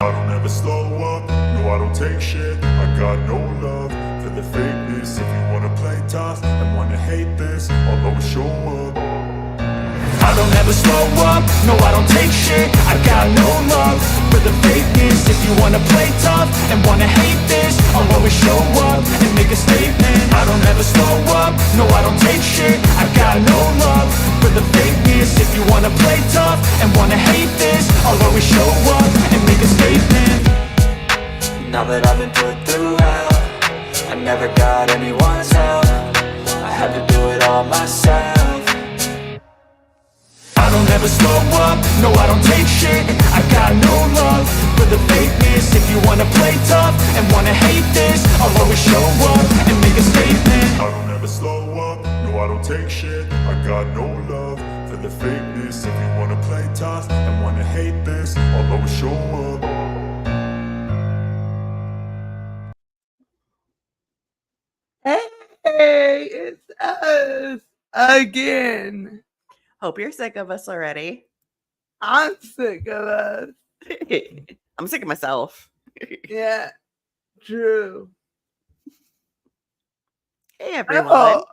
I don't ever slow up, no I don't take shit. I got no love for the fakeness. If you wanna play tough and wanna hate this, I'll always show up. I don't ever slow up, no I don't take shit. I got no love for the fakeness. If you wanna play tough and wanna hate this, I'll always show up and make a statement. I don't ever slow up, no I don't take shit. I got no love for the fakeness. If you wanna play tough and wanna hate this, I'll always show up and make a statement. Now that I've been put through hell, I never got anyone's help. I had to do it all myself. I don't ever slow up, no I don't take shit. I got no love for the fakeness. If you wanna play tough and wanna hate this, I'll always show up and make a statement. I don't ever slow up, no I don't take shit. I got no love for the fakeness. If you wanna play tough and wanna hate this, I'll always show up. Hey, it's us again. Hope you're sick of us already. I'm sick of us. I'm sick of myself. Yeah, true. Hey, everyone. Oh,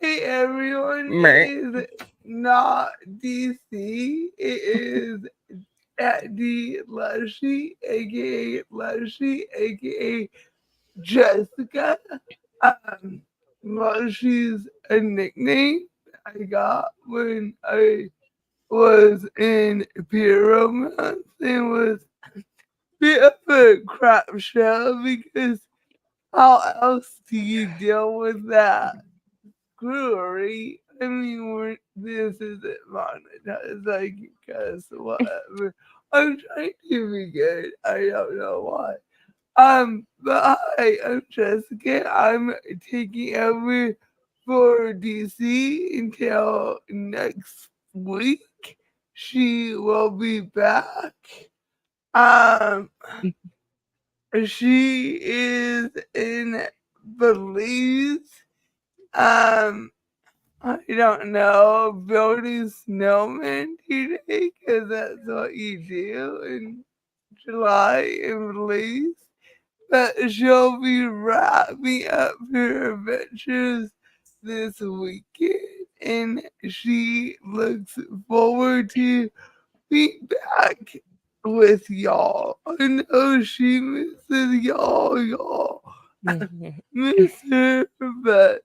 hey, everyone. Mert. It is not DC. It is at the Lushie, aka Lushie, aka Jessica. Lushie's a nickname I got when I was in peer romance and was a bit of a crap show because how else do you deal with that screwery? I mean, this isn't monetized, like, because whatever. I'm trying to be good. I don't know why. But hi, I'm Jessica. I'm taking over for DC until next week. She will be back. She is in Belize. I don't know, building snowmen today because that's what you do in July in Belize. But she'll be wrapping up her adventures this weekend, and she looks forward to being back with y'all. I know she misses y'all. Miss her, but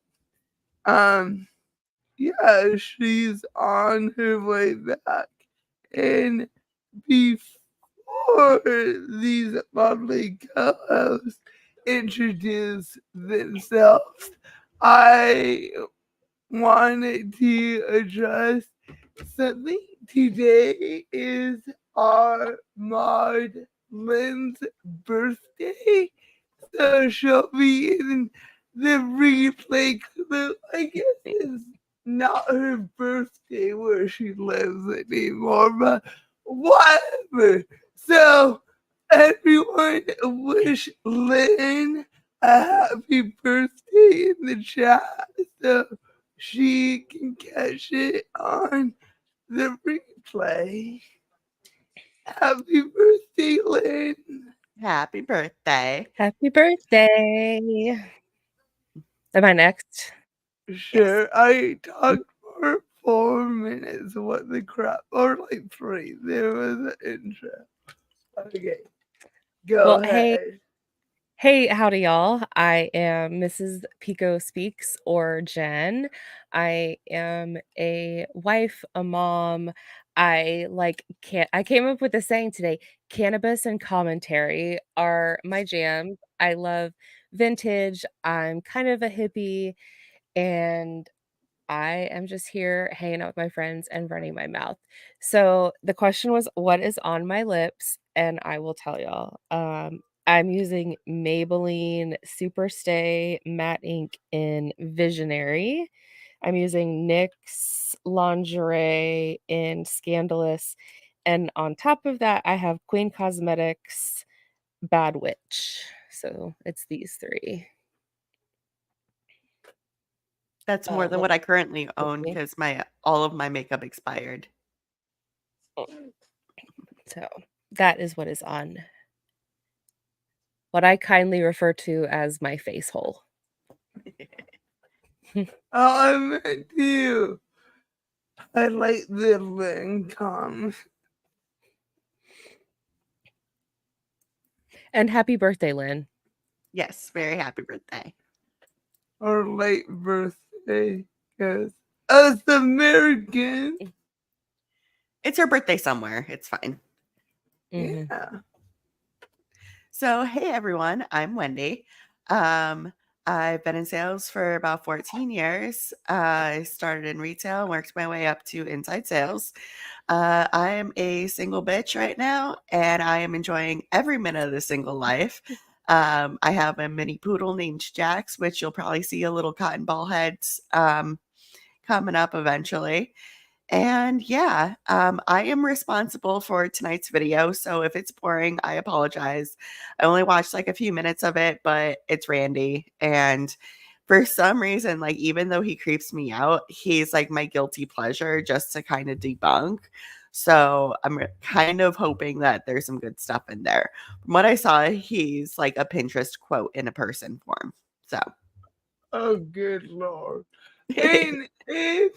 yeah, she's on her way back. And before these lovely co-hosts introduce themselves, I wanted to address something. Today is our mod Lynn's birthday, so she'll be in the replay clip. I guess it's not her birthday where she lives anymore, but whatever. So everyone wish Lynn a happy birthday in the chat so she can catch it on the replay. Happy birthday, Lynn. Happy birthday. Happy birthday. Am I next? Sure, yes. I talked for 4 minutes. What the crap? Or like 3. There was an intro. Okay. Go ahead. Hey, howdy, y'all. I am Mrs.PicoSpeaks or Jen. I am a wife, a mom. I came up with a saying today. Cannabis and commentary are my jams. I love vintage. I'm kind of a hippie, and I am just here hanging out with my friends and running my mouth. So the question was, what is on my lips? And I will tell y'all. I'm using Maybelline Superstay Matte Ink in Visionary. I'm using NYX Lingerie in Scandalous. And on top of that, I have Queen Cosmetics Bad Witch. So it's these 3. That's more than what I currently own because all of my makeup expired. So that is what is on what I kindly refer to as my face hole. I met you. I like the Lincoln. And happy birthday, Lynn. Yes, very happy birthday. Or late birthday, because us Americans. It's her birthday somewhere. It's fine. Mhm. Yeah. So, hey everyone, I'm Wendy. I've been in sales for about 14 years. I started in retail and worked my way up to inside sales. I am a single bitch right now, and I am enjoying every minute of the single life. I have a mini poodle named Jax, which you'll probably see a little cotton ball heads coming up eventually. And yeah, I am responsible for tonight's video. So if it's boring, I apologize. I only watched like a few minutes of it, but it's Randy. And for some reason, like, even though he creeps me out, he's like my guilty pleasure just to kind of debunk. So I'm kind of hoping that there's some good stuff in there. From what I saw, he's like a Pinterest quote in a person form. So, Oh, good Lord. And if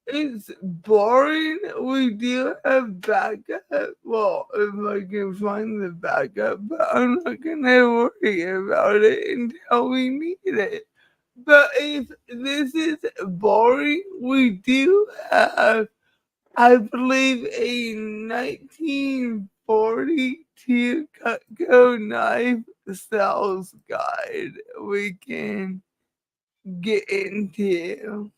it's boring, we do have backup. Well, if I can find the backup, but I'm not gonna worry about it until we need it. But if this is boring, we do have, I believe, a 1942 Cutco knife sales guide we can get into.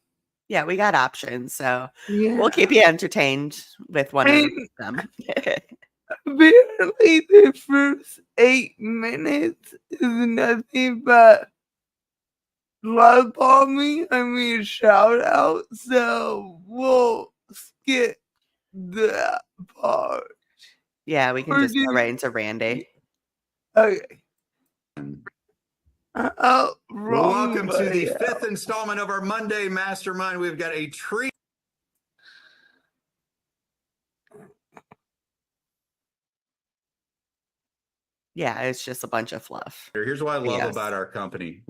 yeah, we got options. So Yeah. we'll keep you entertained with one of And them. apparently the first 8 minutes is nothing but love bombing. I mean, shout out. So we'll skip that part. Yeah, we can Or just go do- right into Randy. Okay. Oh, Well, wrong welcome to the way out. 5th installment of our Monday Mastermind. We've got a treat. Yeah, it's just a bunch of fluff. Here's what I love Yes. about our company.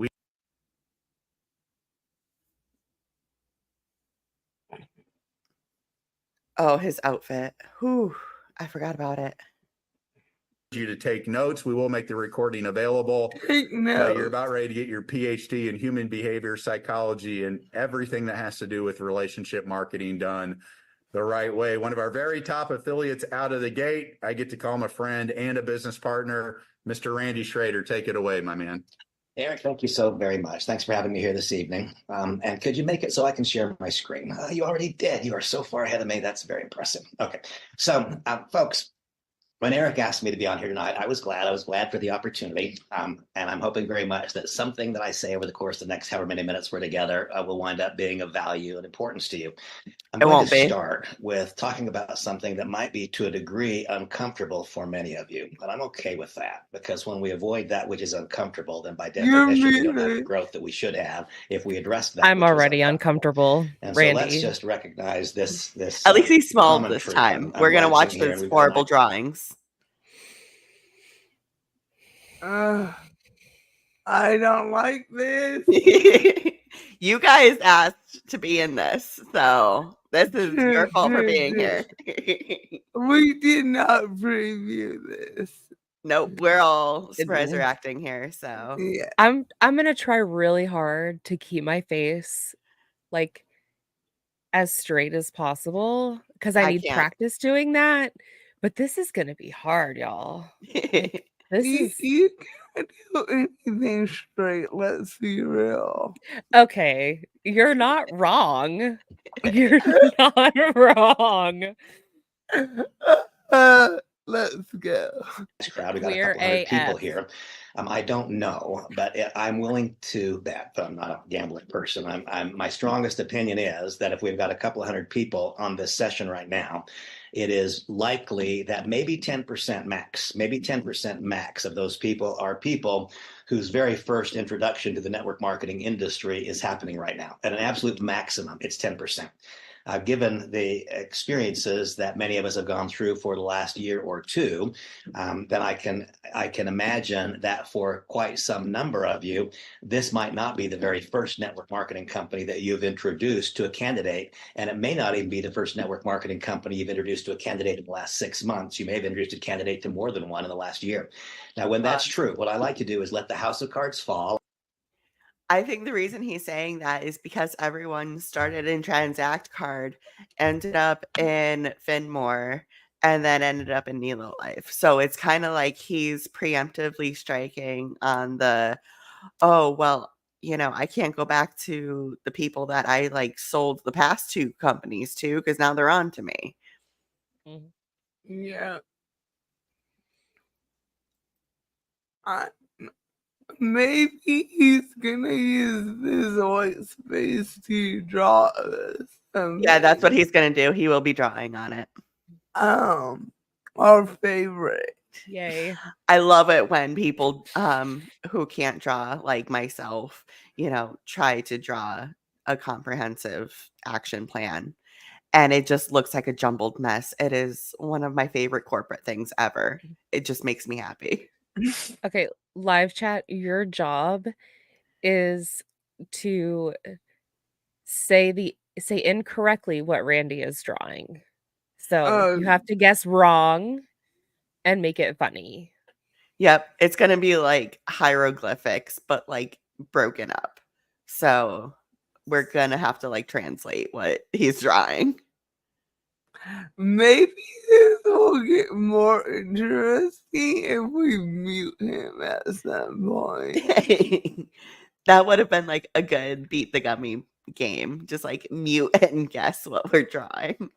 Oh, his outfit. Whew, I forgot about it. You to take notes. We will make the recording available. Take You're notes. about ready to get your PhD in human behavior psychology and everything that has to do with relationship marketing done the right way. One of our very top affiliates out of the gate. I get to call him a friend and a business partner, Mr. Randy Schrader. Take it away, my man. Eric, thank you so very much. Thanks for having me here this evening. And could you make it so I can share my screen? You already did. You are so far ahead of me. That's very impressive. Okay. So, folks, when Eric asked me to be on here tonight, I was glad. I was glad for the opportunity. And I'm hoping very much that something that I say over the course of the next however many minutes we're together will wind up being of value and importance to you. I'm going to start with talking about something that might be to a degree uncomfortable for many of you, but I'm okay with that because when we avoid that which is uncomfortable, then by definition, we don't have the growth that we should have if we address that. I'm already uncomfortable, and Randy. So let's just recognize this. At least he's small this time. We're going to watch those horrible drawings. I don't like this. You guys asked to be in this, so this is your fault for being here. We did not preview this. Nope, we're all resurrecting here, so yeah. I'm gonna try really hard to keep my face like as straight as possible because I need practice doing that. But this is gonna be hard, y'all. Like, you can't do anything straight, let's be real. Okay, you're not wrong. You're not wrong. Let's go. Crowd. We got a couple hundred people here. I don't know, but I'm willing to bet, but I'm not a gambling person. My strongest opinion is that if we've got a couple hundred people on this session right now, it is likely that maybe 10% max of those people are people whose very first introduction to the network marketing industry is happening right now. At an absolute maximum, it's 10%. given the experiences that many of us have gone through for the last year or two, then I can imagine that for quite some number of you, this might not be the very first network marketing company that you've introduced to a candidate, and it may not even be the first network marketing company you've introduced to a candidate in the last 6 months. You may have introduced a candidate to more than one in the last year. Now, when that's true, what I like to do is let the house of cards fall. I think the reason he's saying that is because everyone started in Transact Card, ended up in Finmore, and then ended up in Nelo Life. So it's kind of like he's preemptively striking on the, oh, well, I can't go back to the people that I like sold the past 2 companies to because now they're on to me. Mhm. Yeah. Maybe he's gonna use this white space to draw something. Yeah, that's what he's going to do. He will be drawing on it. Our favorite. Yay. I love it when people who can't draw, like myself, try to draw a comprehensive action plan, and it just looks like a jumbled mess. It is one of my favorite corporate things ever. It just makes me happy. Okay, live chat, your job is to say incorrectly what Randy is drawing. So you have to guess wrong and make it funny. Yep, it's going to be like hieroglyphics, but like broken up. So we're going to have to like translate what he's drawing. Maybe this will get more interesting if we mute him at some point. That would have been like a good beat the gummy game. Just like mute and guess what we're drawing.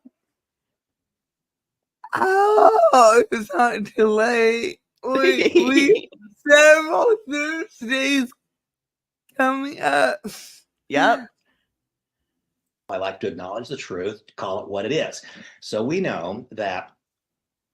Oh, it's not too late. We several Thursdays coming up. Yep. I like to acknowledge the truth, to call it what it is. So we know that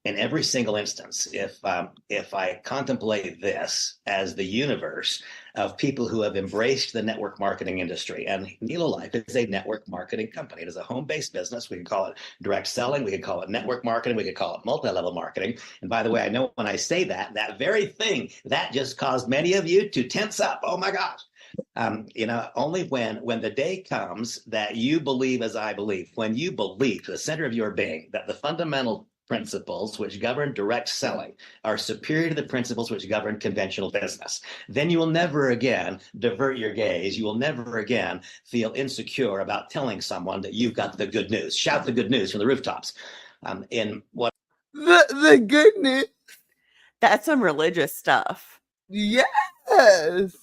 in every single instance, if I contemplate this as the universe of people who have embraced the network marketing industry, and Nelo Life is a network marketing company. It is a home-based business. We could call it direct selling. We could call it network marketing. We could call it multi-level marketing. And by the way, I know when I say that very thing, that just caused many of you to tense up. Oh my gosh. Only when the day comes that you believe as I believe, when you believe to the center of your being that the fundamental principles which govern direct selling are superior to the principles which govern conventional business, then you will never again divert your gaze. You will never again feel insecure about telling someone that you've got the good news. Shout the good news from the rooftops. The good news. That's some religious stuff. Yes.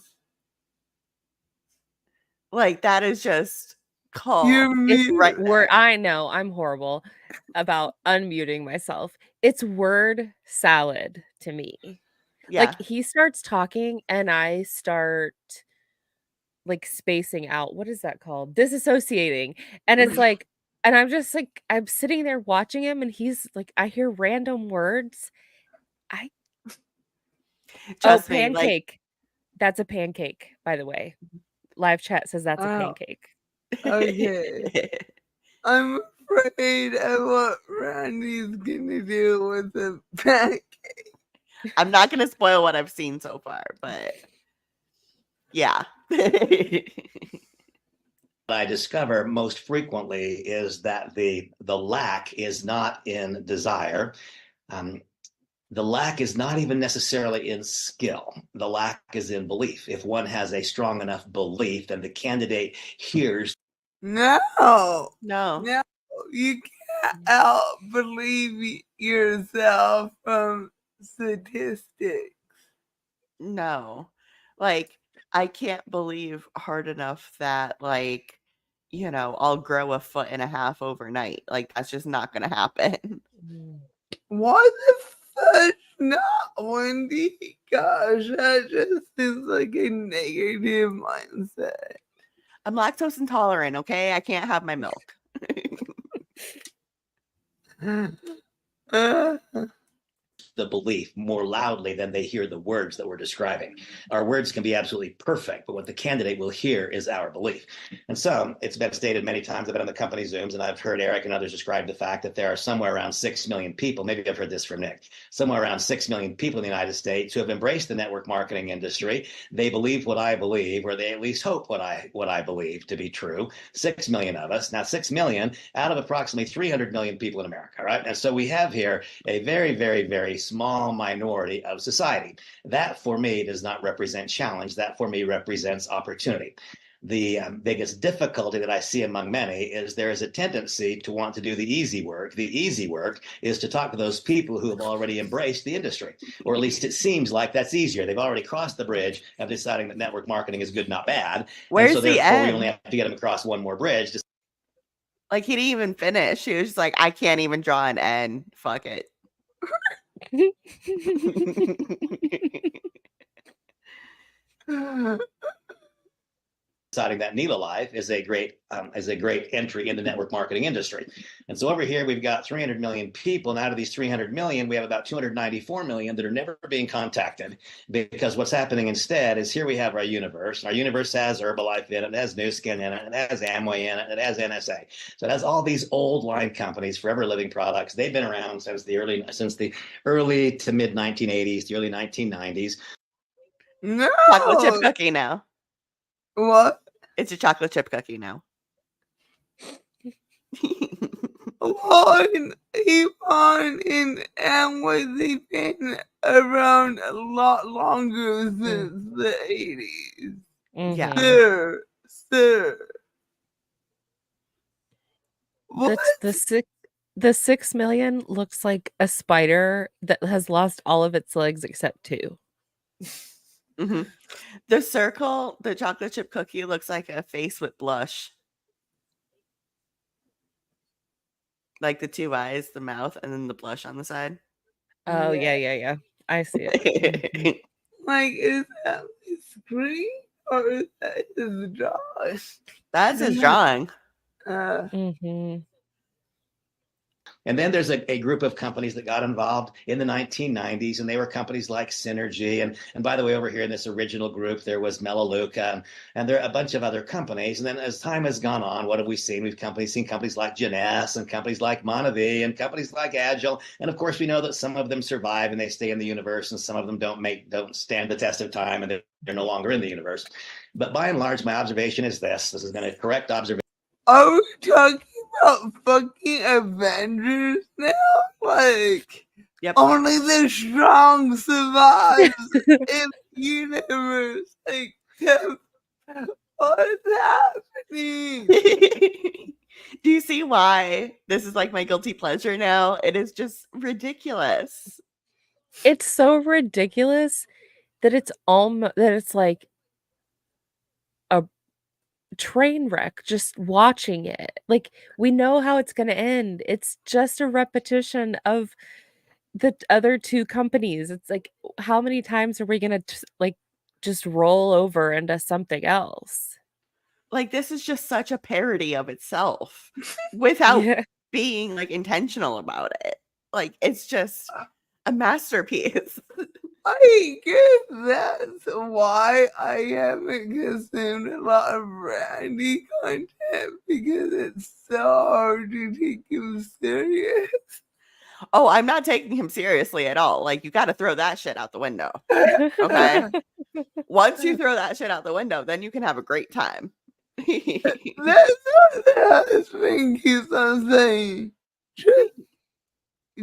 Like that is just called. It's right word. I know I'm horrible about unmuting myself. It's word salad to me. Yeah. Like he starts talking and I start like spacing out. What is that called? Disassociating. And it's like, and I'm just like, I'm sitting there watching him and he's like, I hear random words. Trust me, pancake. That's a pancake, by the way. Live chat says that's a pancake. Okay. I'm afraid of what Randy's gonna do with the pancake. I'm not gonna spoil what I've seen so far, but yeah. What I discover most frequently is that the lack is not in desire. The lack is not even necessarily in skill. The lack is in belief. If one has a strong enough belief, then the candidate hears. No, No. You can't out-believe yourself from statistics. No. Like, I can't believe hard enough that, like, I'll grow 1.5 feet overnight. Like, that's just not going to happen. What the fuck? Not Wendy. Gosh, that just seems like a negative mindset. I'm lactose intolerant, okay? I can't have my milk. the belief more loudly than they hear the words that we're describing. Our words can be absolutely perfect, but what the candidate will hear is our belief. And so it's been stated many times. I've been on the company Zooms, and I've heard Eric and others describe the fact that there are somewhere around 6 million people, maybe I've heard this from Nick, somewhere around 6 million people in the United States who have embraced the network marketing industry. They believe what I believe, or they at least hope what I believe to be true. 6 million of us. Now, 6 million out of approximately 300 million people in America, right? And so we have here a very, very, very small minority of society. That, for me, does not represent challenge. That, for me, represents opportunity. The biggest difficulty that I see among many is there is a tendency to want to do the easy work. The easy work is to talk to those people who have already embraced the industry, or at least it seems like that's easier. They've already crossed the bridge of deciding that network marketing is good, not bad. Where's and so the therefore end? we only have to get them across one more bridge. Like, he didn't even finish. He was just like, I can't even draw an N. Fuck it. Deciding that Nelo Life is a great entry in the network marketing industry. And so over here, we've got 300 million people. And out of these 300 million, we have about 294 million that are never being contacted, because what's happening instead is here we have our universe. Our universe has Herbalife in it, it has Nu Skin in it, it has Amway in it, it has NSA. So it has all these old line companies, forever living products. They've been around since the early to mid 1980s, the early 1990s. No. Chocolate chip cookie now. What? It's a chocolate chip cookie now. One, Yvonne and Amway, they've been around a lot longer since the 80s. Yeah. Sir. What? The 6 million looks like a spider that has lost all of its legs except 2. Mm-hmm. The circle, the chocolate chip cookie, looks like a face with blush. Like the 2 eyes, the mouth, and then the blush on the side. Oh, yeah. I see it. Like, is that his screen or is that his drawing? That's his drawing. And then there's a group of companies that got involved in the 1990s, and they were companies like Synergy. And by the way, over here in this original group, there was Melaleuca, and there are a bunch of other companies. And then as time has gone on, what have we seen? We've seen companies like Jeunesse and companies like Monavi and companies like Agile. And of course, we know that some of them survive and they stay in the universe, and some of them don't stand the test of time, and they're no longer in the universe. But by and large, my observation is this is going to correct observation. Are we talking about fucking Avengers now? Like, yep. Only the strong survive in the universe. Like, what's happening? Do you see why this is like my guilty pleasure now? It is just ridiculous. It's so ridiculous that it's like a train wreck just watching it. Like, we know how it's going to end. It's just a repetition of the other 2 companies. It's like, how many times are we going to just roll over into something else? Like, this is just such a parody of itself without being like intentional about it. Like, it's just a masterpiece. I guess that's why I haven't consumed a lot of Randy content, because it's so hard to take him serious. Oh, I'm not taking him seriously at all. Like, you got to throw that shit out the window. Okay. Once you throw that shit out the window, then you can have a great time. That's what the husband keeps on saying. Just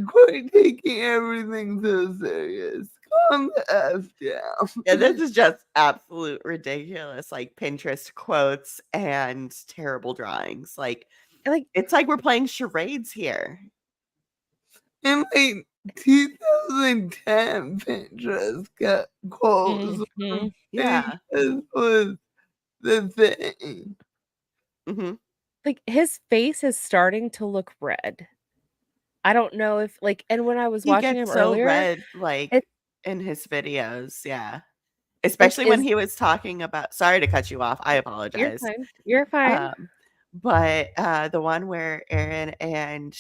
quit taking everything so serious. Calm the F down. Yeah, this is just absolute ridiculous. Like, Pinterest quotes and terrible drawings. Like it's like we're playing charades here. In like 2010, Pinterest got quotes. Yeah. This was the thing. Like, his face is starting to look red. I don't know if and when I was watching him earlier, red, like in his videos, yeah. Especially when he was talking about. Sorry to cut you off. I apologize. You're fine. But the one where Aaron and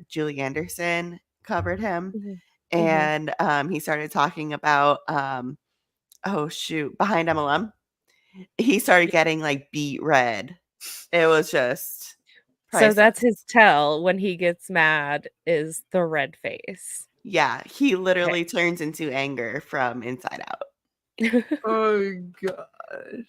Julie Anderson covered him, and he started talking about oh shoot, behind MLM. He started getting like beet red. It was just So priceless. that's his tell when he gets mad is the red face. Yeah, he literally turns into anger from inside out. Oh gosh.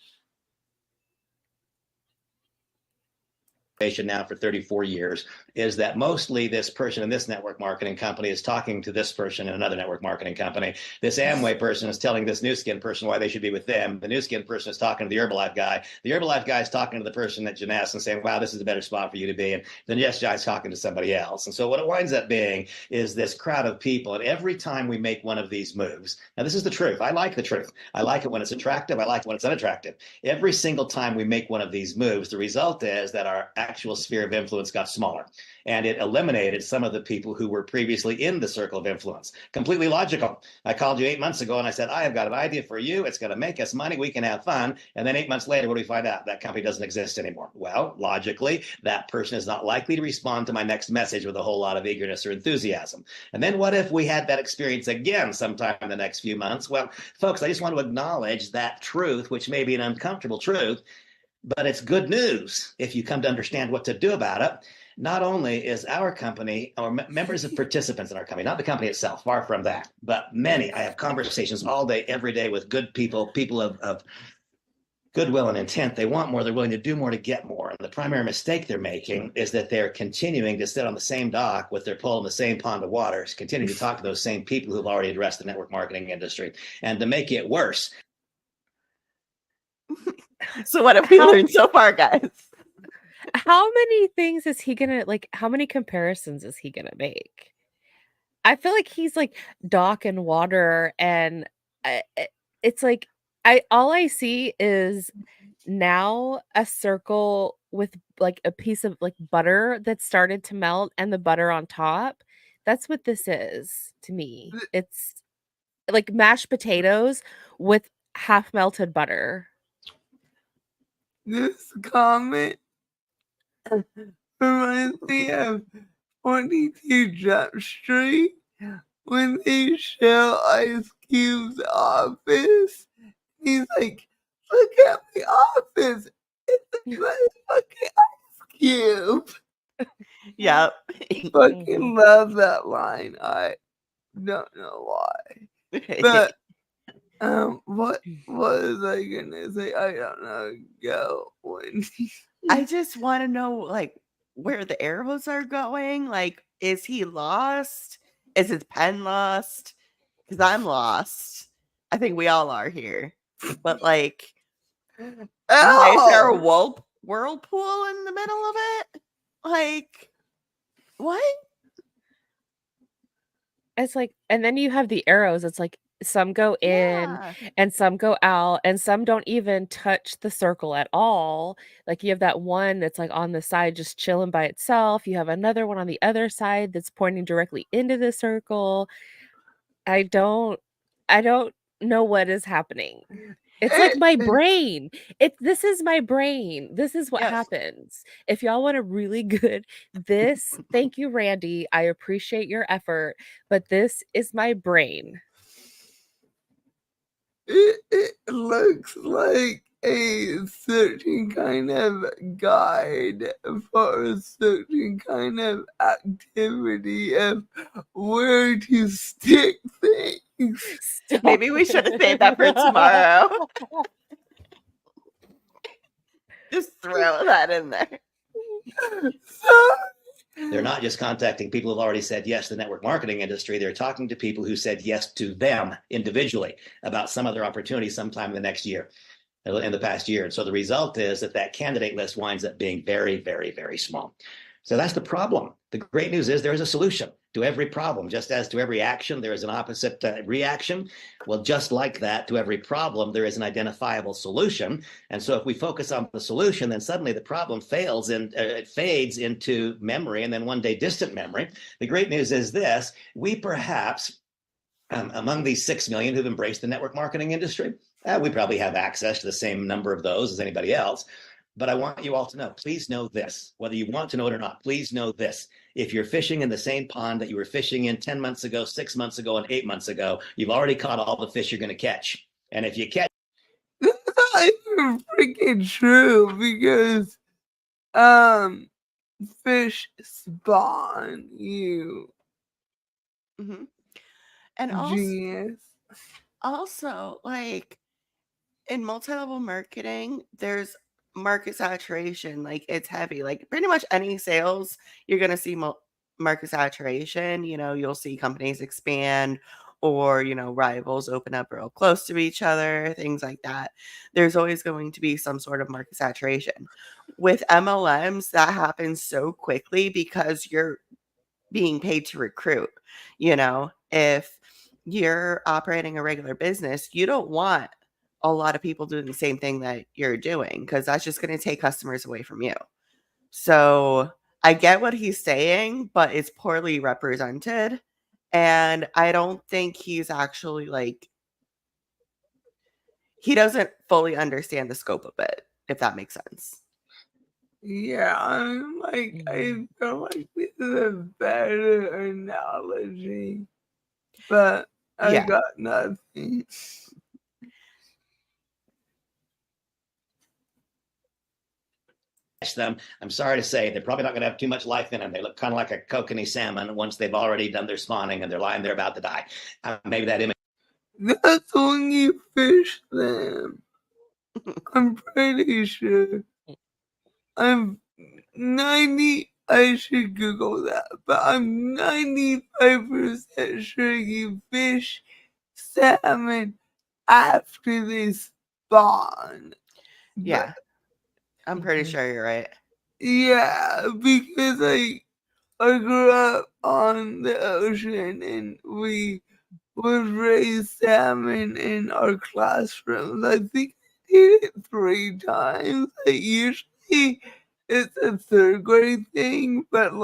Now for 34 years is that mostly this person in this network marketing company is talking to this person in another network marketing company. This Amway person is telling this New Skin person why they should be with them. The New Skin person is talking to the Herbalife guy. The Herbalife guy is talking to the person at Janess and saying, wow, this is a better spot for you to be. And then Yes Guy's talking to somebody else. And so what it winds up being is this crowd of people. And every time we make one of these moves, now this is the truth. I like the truth. I like it when it's attractive. I like it when it's unattractive. Every single time we make one of these moves, the result is that our actual sphere of influence got smaller, and it eliminated some of the people who were previously in the circle of influence. Completely logical. I called you 8 months ago and I said, I have got an idea for you. It's going to make us money. We can have fun. And then 8 months later, what do we find out? That company doesn't exist anymore. Well, logically, that person is not likely to respond to my next message with a whole lot of eagerness or enthusiasm. And then what if we had that experience again sometime in the next few months? Well, folks, I just want to acknowledge that truth, which may be an uncomfortable truth, but it's good news if you come to understand what to do about it. Not only is our company, or members of participants in our company, not the company itself, far from that, but many, I have conversations all day, every day with good people of goodwill and intent. They want more, they're willing to do more to get more. And the primary mistake they're making is that they're continuing to sit on the same dock with their pole in the same pond of water, continue to talk to those same people who've already addressed the network marketing industry. And to make it worse, so what have we learned so far, guys? How many things is he gonna like? How many comparisons is he gonna make? I feel like he's like dock and water, and it's like all I see is now a circle with like a piece of like butter that started to melt and the butter on top. That's what this is to me. It's like mashed potatoes with half melted butter. This comment reminds me of 22 Jump Street when they show Ice Cube's office. He's like, look at my office. It's a motherfucking Ice Cube. Yep. Fucking love that line. I don't know why. But what was I gonna say? I don't know. Go when I just want to know like where the arrows are going. Like, is he lost? Is his pen lost? Because I'm lost. I think we all are here. But like, why is there a whirlpool in the middle of it? Like, what? It's like, and then you have the arrows. It's like some go in and some go out, and some don't even touch the circle at all. Like you have that one that's like on the side just chilling by itself. You have another one on the other side that's pointing directly into the circle. I don't know what is happening. It's like my brain. This is my brain. This is what happens. If y'all want a really good thank you, Randy. I appreciate your effort, but this is my brain. it looks like a certain kind of guide for a certain kind of activity of where to stick things. Maybe we should have saved that for tomorrow. Just throw that in there. They're not just contacting people who've already said yes to the network marketing industry. They're talking to people who said yes to them individually about some other opportunity sometime in the next year, in the past year. And so the result is that candidate list winds up being very, very, very small. So that's the problem. The great news is there is a solution to every problem. Just as to every action, there is an opposite reaction. Well, just like that, to every problem, there is an identifiable solution. And so if we focus on the solution, then suddenly the problem fails and it fades into memory, and then one day distant memory. The great news is this: we perhaps, among these 6 million who've embraced the network marketing industry, we probably have access to the same number of those as anybody else. But I want you all to know, please know this, whether you want to know it or not, please know this. If you're fishing in the same pond that you were fishing in 10 months ago, 6 months ago, and 8 months ago, you've already caught all the fish you're going to catch. And if you catch, That's not even freaking true because fish spawn, you Mhm. And genius. also, like, in multi-level marketing, there's market saturation. Like, it's heavy. Like, pretty much any sales, you're going to see market saturation. You'll see companies expand or, rivals open up real close to each other, things like that. There's always going to be some sort of market saturation. With MLMs, that happens so quickly because you're being paid to recruit. If you're operating a regular business, you don't want a lot of people doing the same thing that you're doing because that's just going to take customers away from you. So I get what he's saying, but it's poorly represented. And I don't think he's actually he doesn't fully understand the scope of it, if that makes sense. Yeah, I'm like, I feel like this is a better analogy, but I Yeah. got nothing. them, I'm sorry to say, they're probably not going to have too much life in them. They look kind of like a kokanee salmon once they've already done their spawning and they're lying there about to die. Maybe that image. That's when you fish them. I'm pretty sure. I'm 90, I should Google that, but I'm 95% sure you fish salmon after they spawn. Yeah. I'm pretty sure you're right. Yeah, because I grew up on the ocean and we would raise salmon in our classrooms. I think I did it 3 times. Usually it's a 3rd grade thing, but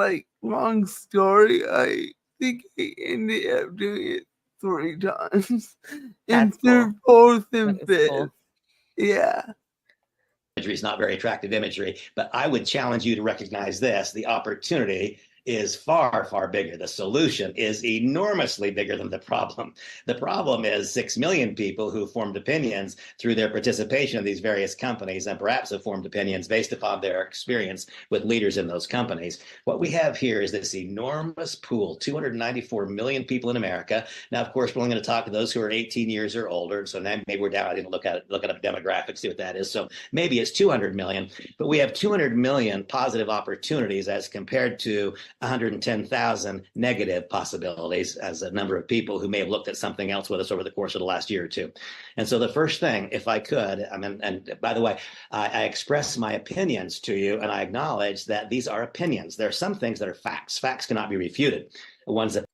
long story, I think I ended up doing it 3 times. In That's cool. 3rd, 4th, and That is 5th. cool. Yeah. Imagery is not very attractive imagery, but I would challenge you to recognize this. The opportunity is far, far bigger. The solution is enormously bigger than the problem. The problem is 6 million people who formed opinions through their participation in these various companies and perhaps have formed opinions based upon their experience with leaders in those companies. What we have here is this enormous pool, 294 million people in America. Now, of course, we're only going to talk to those who are 18 years or older. So now maybe we're down. I didn't look at up demographics, see what that is. So maybe it's 200 million, but we have 200 million positive opportunities as compared to 110,000 negative possibilities as a number of people who may have looked at something else with us over the course of the last year or two. And so the first thing, if I could, and by the way, I express my opinions to you and I acknowledge that these are opinions. There are some things that are facts. Facts cannot be refuted. The ones that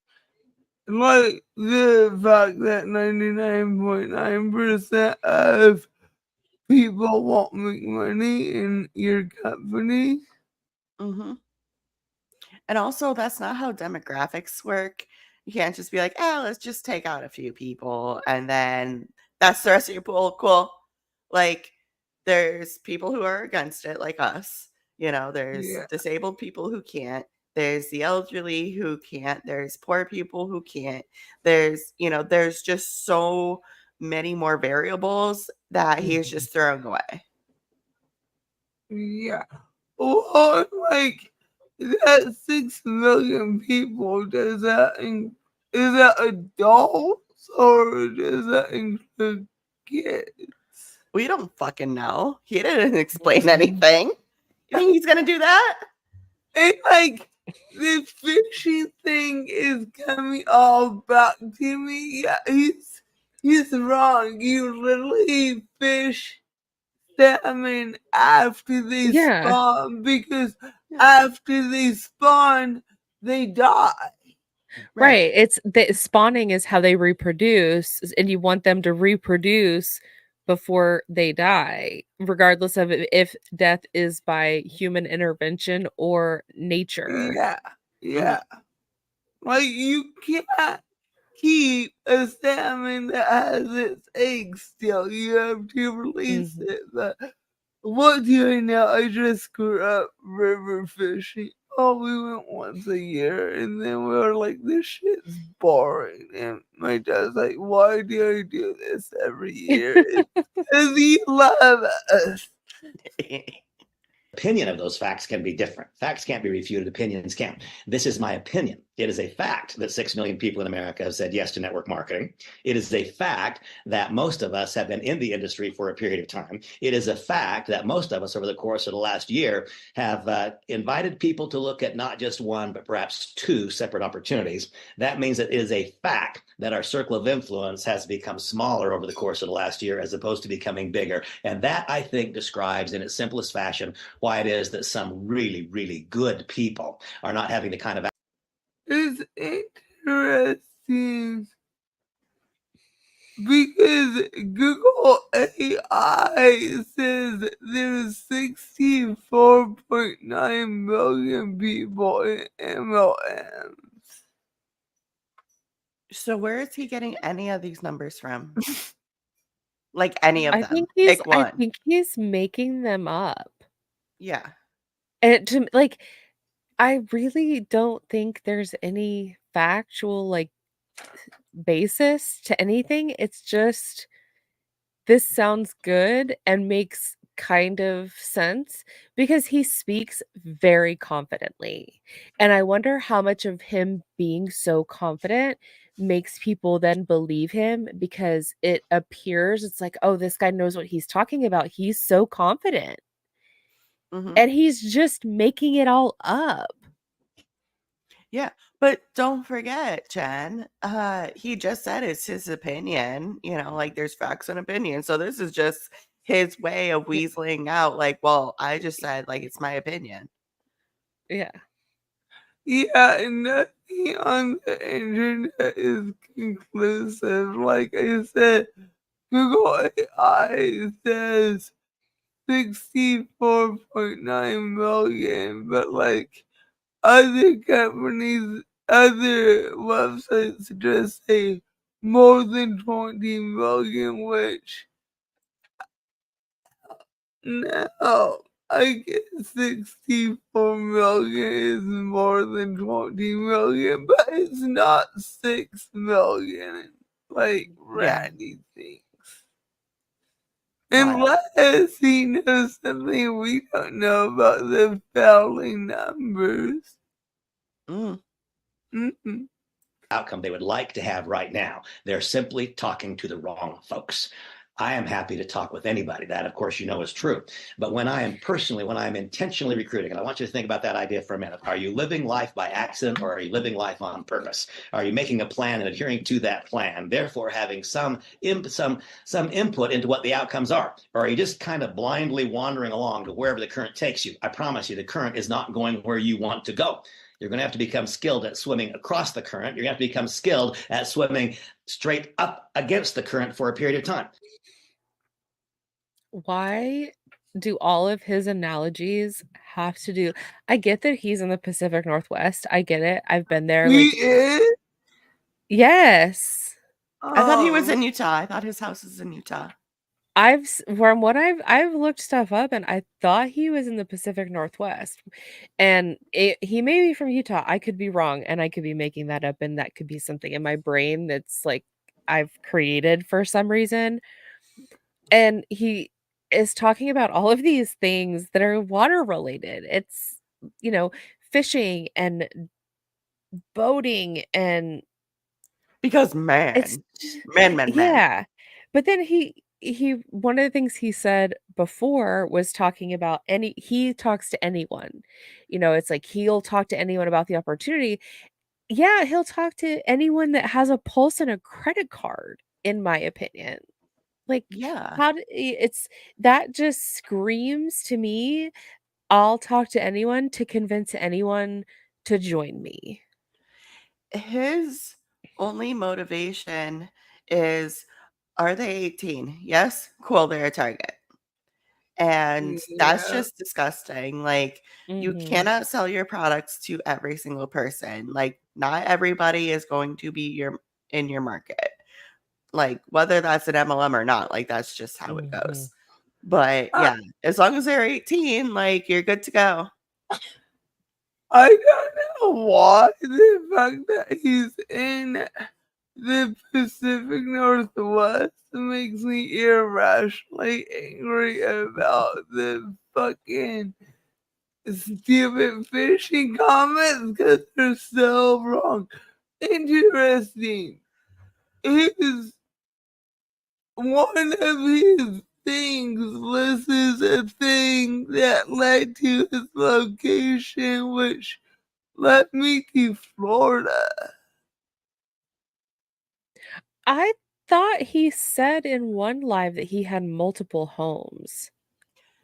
Like the fact that 99.9% of people won't make money in your company. Mm-hmm. And also, that's not how demographics work. You can't just be like, let's just take out a few people and then that's the rest of your pool. Cool. Like, there's people who are against it, like us. There's Yeah. disabled people who can't. There's the elderly who can't. There's poor people who can't. There's just so many more variables that he is just throwing away. Yeah. Well, that 6 million people, is that adults or does that include kids? We don't fucking know. He didn't explain anything. You think he's gonna do that? And the fishing thing is coming all back to me. Yeah, he's wrong. You literally fish salmon after they spawn because after they spawn, they die. Right. It's the spawning is how they reproduce, and you want them to reproduce before they die, regardless of if death is by human intervention or nature. Yeah. You can't keep a salmon that has its eggs still. You have to release it. But what do I know? I just grew up river fishing. oh, we went once a year, and then we were like, this shit's boring. And my dad's like, why do I do this every year? It's 'cause he loves us. Opinion of those facts can be different. Facts can't be refuted, opinions can. This is my opinion. It is a fact that 6 million people in America have said yes to network marketing. It is a fact that most of us have been in the industry for a period of time. It is a fact that most of us over the course of the last year have invited people to look at not just one, but perhaps two separate opportunities. That means that it is a fact that our circle of influence has become smaller over the course of the last year as opposed to becoming bigger. And that, I think, describes in its simplest fashion why it is that some really, really good people are not having the kind of. It's interesting because Google AI says there's 64.9 million people in MLMs. So where is he getting any of these numbers from? Like any of I them? think Pick one. I think he's making them up. Yeah. And to like, I really don't think there's any factual like basis to anything. It's just this sounds good and makes kind of sense because he speaks very confidently. And I wonder how much of him being so confident makes people then believe him because it appears it's like, oh, this guy knows what he's talking about. He's so confident. Mhm. And he's just making it all up. Yeah, but don't forget, Jen, he just said it's his opinion, like there's facts and opinions. So this is just his way of weaseling out, like, well, I just said, like, it's my opinion. Yeah. Yeah, and nothing on the internet is conclusive. Like I said, Google AI says 64.9 million, but like other companies, other websites just say more than 20 million, which no, I guess 64 million is more than 20 million, but it's not 6 million like Randy thinks. Wild. Unless he knows something we don't know about the failing numbers. Mm. Mm-mm. Outcome they would like to have right now. They're simply talking to the wrong folks. I am happy to talk with anybody. That, of course, is true. But when I am intentionally recruiting, and I want you to think about that idea for a minute. Are you living life by accident or are you living life on purpose? Are you making a plan and adhering to that plan, therefore having some input into what the outcomes are? Or are you just kind of blindly wandering along to wherever the current takes you? I promise you, the current is not going where you want to go. You're going to have to become skilled at swimming across the current. You're going to have to become skilled at swimming straight up against the current for a period of time. Why do all of his analogies have to do? I get that he's in the Pacific Northwest. I get it. I've been there. He Like, is? yes. I thought he was Oh. in Utah. I thought his house is in Utah. From what I've looked stuff up and I thought he was in the Pacific Northwest. And he may be from Utah. I could be wrong and I could be making that up and that could be something in my brain that's like I've created for some reason. And he is talking about all of these things that are water related. It's, fishing and boating and Because it's man. yeah. But then he one of the things he said before was talking about he talks to anyone. It's like he'll talk to anyone about the opportunity. Yeah, he'll talk to anyone that has a pulse and a credit card, in my opinion. Like, Yeah. it's that just screams to me, I'll talk to anyone to convince anyone to join me. His only motivation is, are they 18? Yes? Cool, they're a target. And that's Yeah. just disgusting. Like, you Mhm. cannot sell your products to every single person. Like, not everybody is going to be in your market. Like, whether that's an MLM or not, like, that's just how it goes. But Uh, yeah, as long as they're 18, like, you're good to go. I don't know why the fact that he's in the Pacific Northwest makes me irrationally angry about the fucking stupid fishing comments because they're so wrong. Interesting. One of his things lists a thing that led to his location, which led me to Florida. I thought he said in one live that he had multiple homes.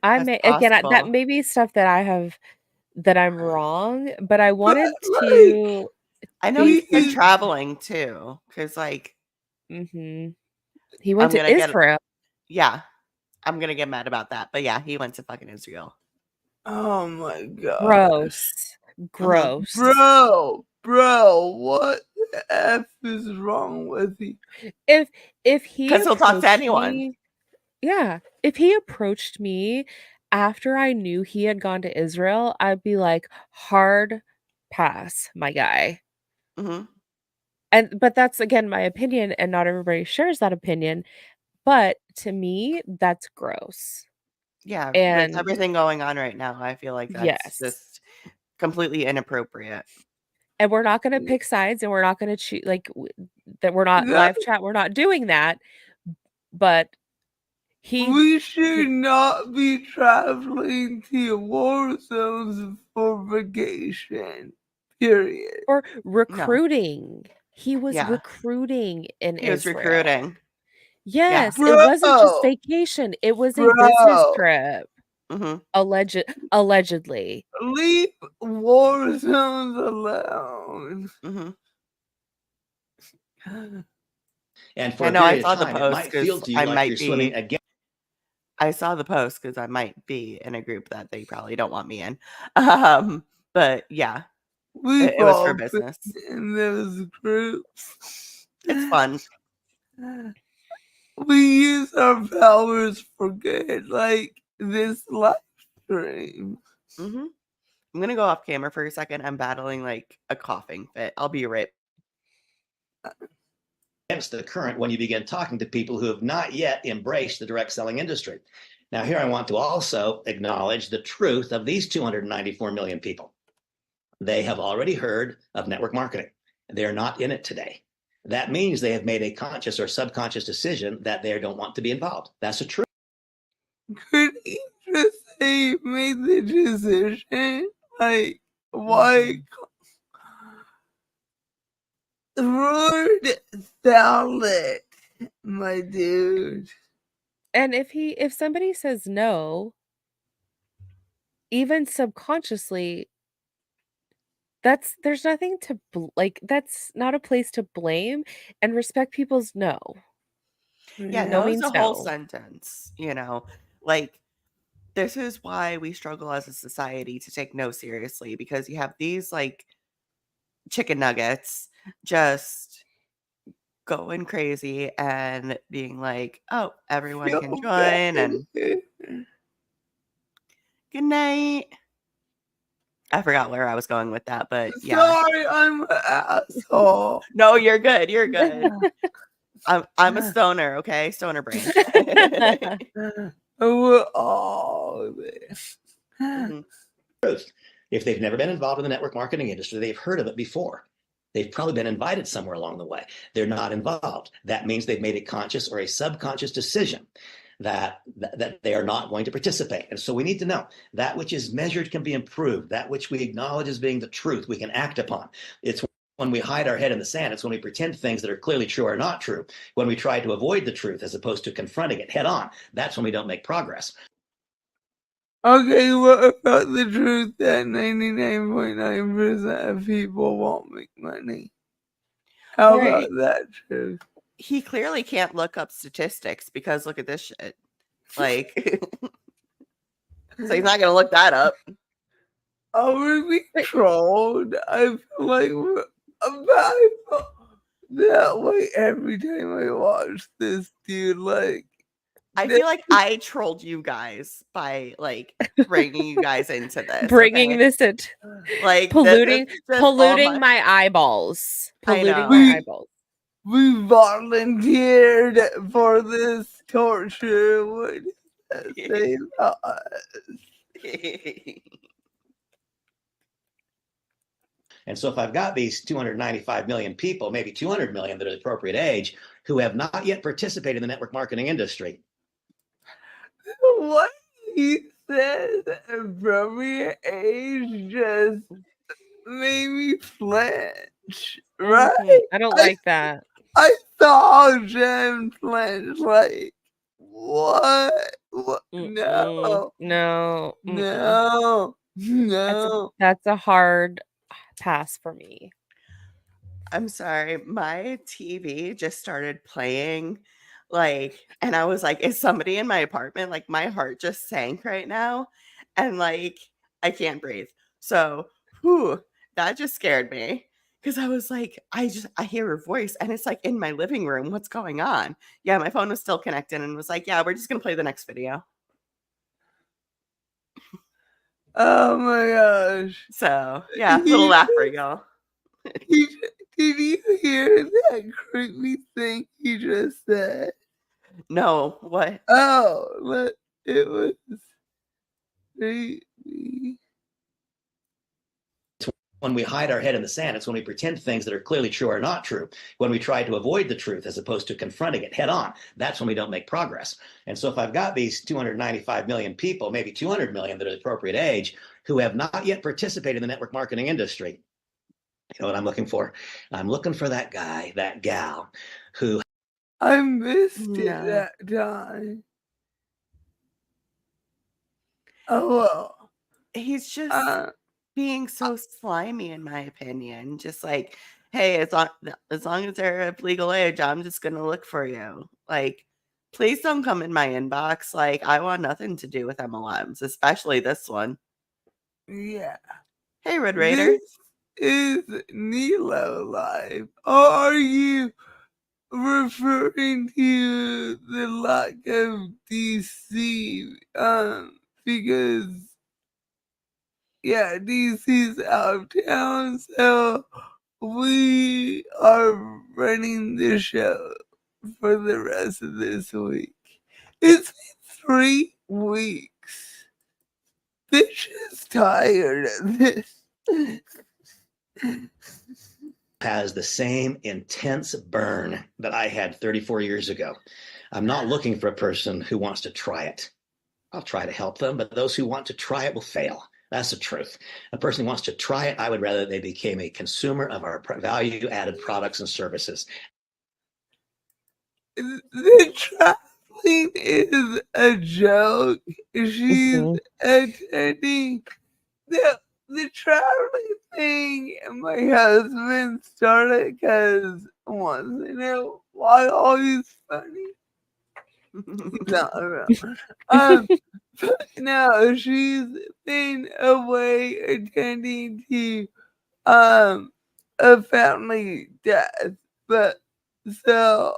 I That's may again that possible. may be stuff that I'm wrong, but I wanted But, to I know he's been he's- traveling too, because like Mhm. He went I'm to gonna get Israel. yeah, I'm gonna get mad about that. But yeah, he went to fucking Israel. oh my god. Gross. Gross. Bro, what the F is wrong with you? If he 'Cause he'll talk to approached anyone. me, yeah, if he approached me after I knew he had gone to Israel, I'd be like, hard pass, my guy. Hmm. But that's again my opinion, and not everybody shares that opinion. But to me, that's gross. Yeah, with And everything going on right now, I feel like that's yes. just completely inappropriate. And we're not gonna pick sides, and we're not gonna choose that we're not That- live chat, we're not doing that. But we should not be traveling to war zones for vacation. Period. or recruiting. He was Yeah. recruiting in He was Israel. recruiting. Yes, Yeah. it wasn't just Bro. vacation, it was a business Bro. trip. Hmm. Allegedly. Leave war zones alone. Hmm. And for I a know I period saw of the time, it post might feel because to you I like you're might swimming be. against. I saw the post because I might be in a group that they probably don't want me in. But yeah, We've it was for all business. been in those groups. It's fun. We use our powers for good, like this live stream. Hmm. I'm gonna go off camera for a second. I'm battling like a coughing fit. I'll be right. Against the current when you begin talking to people who have not yet embraced the direct selling industry. Now, here I want to also acknowledge the truth of these 294 million people. They have already heard of network marketing. They're not in it today. That means they have made a conscious or subconscious decision that they don't want to be involved. That's the truth. Could he just say made the decision? Like, why? Word salad, my dude. And if somebody says no, even subconsciously, there's nothing to that's not a place to blame, and respect people's no. Yeah, No no is means a whole no. sentence. Like this is why we struggle as a society to take no seriously, because you have these like chicken nuggets just going crazy and being like, oh, everyone can So join and bad. good night. I forgot where I was going with that, but yeah. Sorry, I'm an asshole. No, you're good. You're good. I'm a stoner, okay? Stoner brain. We're all this. Mhm. Truth. If they've never been involved in the network marketing industry, they've heard of it before. They've probably been invited somewhere along the way. They're not involved. That means they've made a conscious or a subconscious decision that they are not going to participate. And so we need to know that which is measured can be improved. That which we acknowledge as being the truth, we can act upon. It's when we hide our head in the sand. It's when we pretend things that are clearly true are not true. When we try to avoid the truth as opposed to confronting it head on, that's when we don't make progress. Okay, what about the truth that 99.9% of people won't make money? How Right. about that truth? He clearly can't look up statistics because look at this shit. Like, so he's not gonna look that up. Are we trolled? I feel like that way every time I watch this dude, like I feel like I trolled you guys by like bringing you guys into this. Bringing okay? this into Like polluting this is just all my eyeballs. I know. Polluting my eyeballs. We volunteered for this torture. What does that say about us? And so if I've got these 295 million people, maybe 200 million that are the appropriate age, who have not yet participated in the network marketing industry. What he said appropriate age just made me flinch. Right? I don't like that. I saw Jen flinch like what? What? No. No. No. That's a hard pass for me. I'm sorry. My TV just started playing like and I was like, is somebody in my apartment? Like my heart just sank right now and like I can't breathe. So, that just scared me because I was like, I hear her voice and it's like in my living room. What's going on? Yeah, my phone was still connected and was like, yeah, we're just gonna play the next video. Oh my gosh. So yeah, little laugh for y'all. Did you hear that creepy thing he just said? No, what? Oh, it was creepy. When we hide our head in the sand, it's when we pretend things that are clearly true are not true. When we try to avoid the truth as opposed to confronting it head on, that's when we don't make progress. And so if I've got these 295 million people, maybe 200 million that are the appropriate age, who have not yet participated in the network marketing industry, you know what I'm looking for? I'm looking for that guy, that gal, who I missed it that time. Oh well. He's just being so slimy, in my opinion. Just like, hey, as long as they're of legal age, I'm just gonna look for you. Like, please don't come in my inbox. Like, I want nothing to do with MLMs, especially this one. Yeah. Hey, Red Raider. This is Nelo live. Or are you referring to the lack of DC? Because DC's out of town, so we are running the show for the rest of this week. It's been 3 weeks. Bitch is tired of this. has the same intense burn that I had 34 years ago. I'm not looking for a person who wants to try it. I'll try to help them, but those who want to try it will fail. That's the truth. A person who wants to try it, I would rather they became a consumer of our value-added products and services. The traveling is a joke. She's attending the traveling thing. My husband started because wants to know why always funny. No, she's been away attending to a family death, but so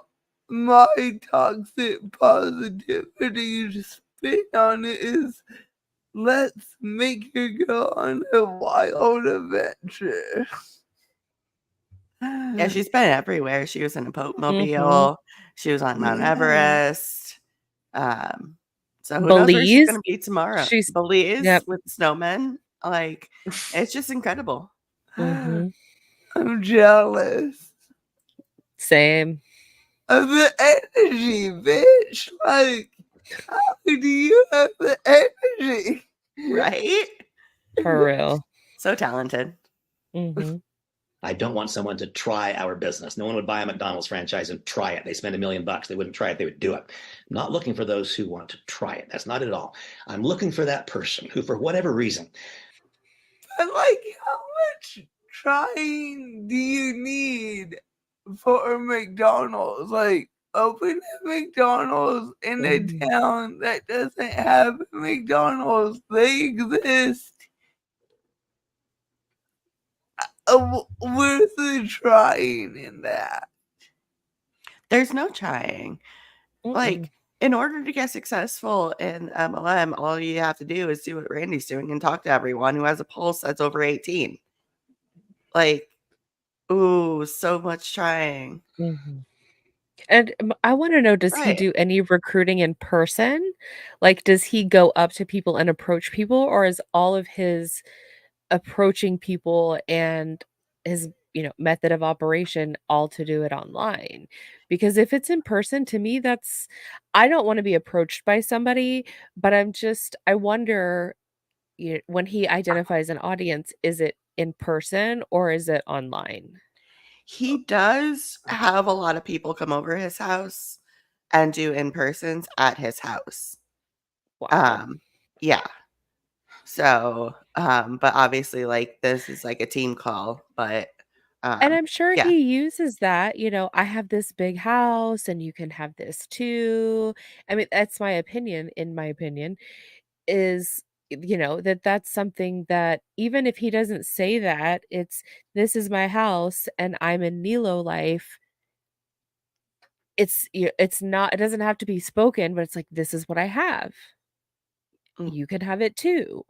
my toxic positivity spin on it is let's make her go on a wild adventure. Yeah, she's been everywhere. She was in a Pope Mobile. She was on Mount Everest. So who knows where she's gonna be tomorrow? Belize with snowmen. Like, it's just incredible. I'm jealous. Same. Of the energy, bitch. Like, how do you have the energy? Right? For real. So talented. I don't want someone to try our business. No one would buy a McDonald's franchise and try it. They spend $1 million. They wouldn't try it. They would do it. I'm not looking for those who want to try it. That's not it at all. I'm looking for that person who, for whatever reason. But like, how much trying do you need for a McDonald's? Like, open a McDonald's in a town that doesn't have a McDonald's. They exist. Where's the trying in that? There's no trying. Like, In order to get successful in MLM, all you have to do is do what Randy's doing and talk to everyone who has a pulse that's over 18. Like, ooh, so much trying. Mhm. And I want to know, does he Right. do any recruiting in person? Like, does he go up to people and approach people, or is all of his approaching people and his, method of operation all to do it online? Because if it's in person, to me, I don't want to be approached by somebody, but I wonder, when he identifies an audience, is it in person or is it online? He does have a lot of people come over his house and do in-persons at his house. Wow. Yeah. So, but obviously, like, this is like a team call, but And I'm sure yeah. he uses that, I have this big house and you can have this too. I mean, that's my opinion, in my opinion, is, that's something that even if he doesn't say that, this is my house and I'm in Nelo life. It's not, it doesn't have to be spoken, but it's like, this is what I have. Mm. You can have it too.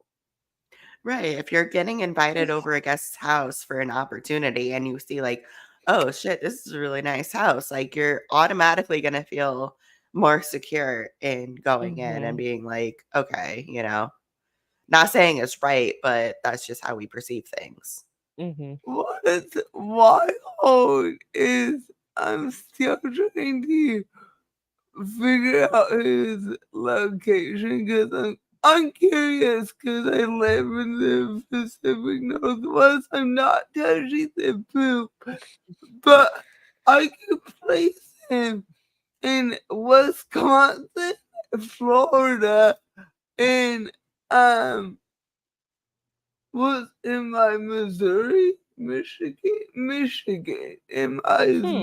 Right. If you're getting invited over a guest's house for an opportunity and you see, like, oh shit, this is a really nice house, like, you're automatically going to feel more secure in going in and Mhm. being like, okay, not saying it's right, but that's just how we perceive things. Mhm. What's wild is I'm still trying to figure out his location because I'm curious because I live in the Pacific Northwest. I'm not touching the poop, but I could place him in Wisconsin, Florida, and was in my Missouri, Michigan. Hmm.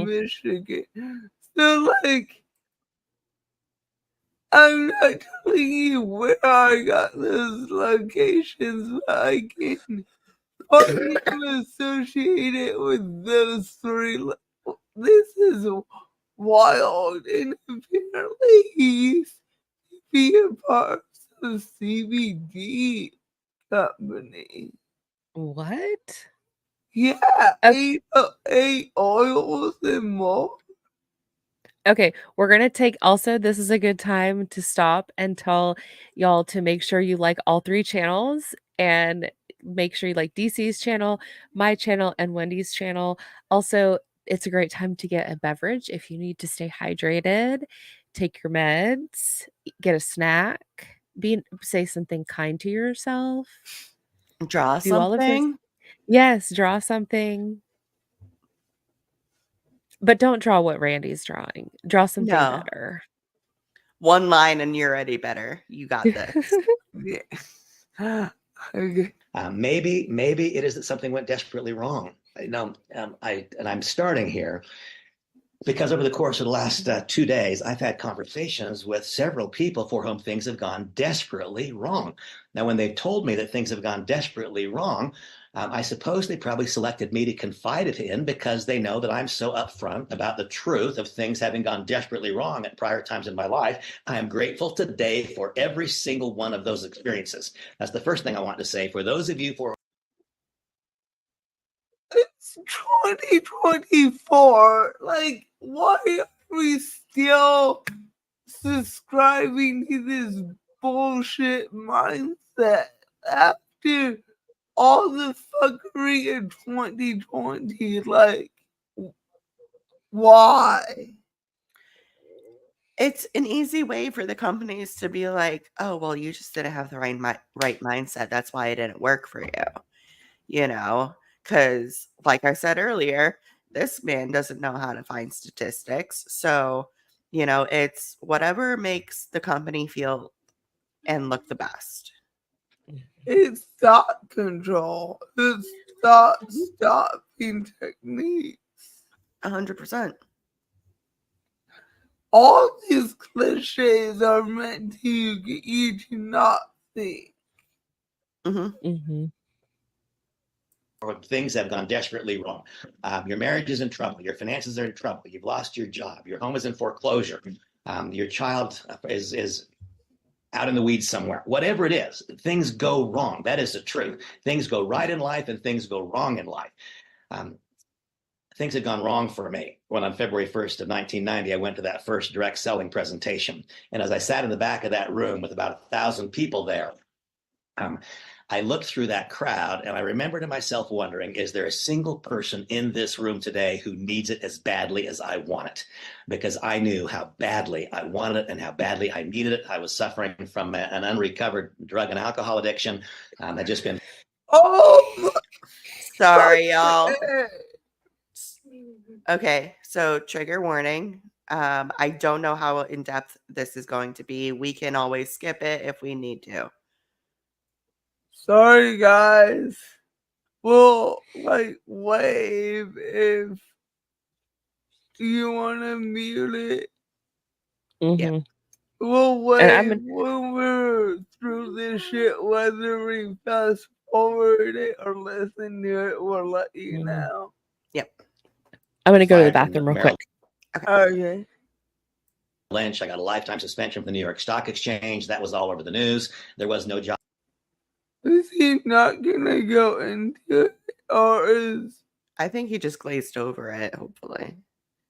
Michigan. So like I'm not telling you where I got those locations, but I can partly associate it with those three. This is wild, and apparently he used to be a part of the CBD company. What? Yeah, Okay. eight oils and more. Okay, we're gonna take also, this is a good time to stop and tell y'all to make sure you like all 3 channels and make sure you like DC's channel, my channel, and Wendy's channel. Also, it's a great time to get a beverage if you need to stay hydrated, take your meds, get a snack, say something kind to yourself, Draw do all of those. something? Yes, draw something. But don't draw what Randy's drawing. Draw something No. better. One line and you're already better. You got this. Yeah. Okay. Maybe it is that something went desperately wrong. I'm starting here because over the course of the last 2 days, I've had conversations with several people for whom things have gone desperately wrong. Now, when they've told me that things have gone desperately wrong, I suppose they probably selected me to confide it in because they know that I'm so upfront about the truth of things having gone desperately wrong at prior times in my life. I am grateful today for every single one of those experiences. That's the first thing I want to say. For those of you for It's 2024. Like, why are we still subscribing to this bullshit mindset after all the fuckery in 2020? Like, why? It's an easy way for the companies to be like, oh, well, you just didn't have the right mindset. That's why it didn't work for you. Because, like I said earlier, this man doesn't know how to find statistics. So, it's whatever makes the company feel and look the best. It's thought control. It's thought stopping technique. 100%. All these cliches are meant to get you to not think. Hmm. Mhm. things have gone desperately wrong. Your marriage is in trouble. Your finances are in trouble. You've lost your job. Your home is in foreclosure. Your child is out in the weeds somewhere. Whatever it is, things go wrong. That is the truth. Things go right in life and things go wrong in life. Things had gone wrong for me when on February 1st of 1990, I went to that first direct selling presentation. And as I sat in the back of that room with about 1,000 people there, I looked through that crowd and I remember to myself wondering, is there a single person in this room today who needs it as badly as I want it? Because I knew how badly I wanted it and how badly I needed it. I was suffering from an unrecovered drug and alcohol addiction. I'd just been... Oh, Sorry, y'all. Okay, so trigger warning. I don't know how in depth this is going to be. We can always skip it if we need to. sorry, guys. We'll wave if you want to mute it. Mhm. We'll wave And when we're through this shit, whether we fast forward it or listen to it. We'll let you know. Yep. I'm going to go to the fired from bathroom real Maryland quick. Okay. Lynch. I got a lifetime suspension from the New York Stock Exchange. That was all over the news. There was no job. Is he not gonna go into it, or is? I think he just glazed over it, hopefully.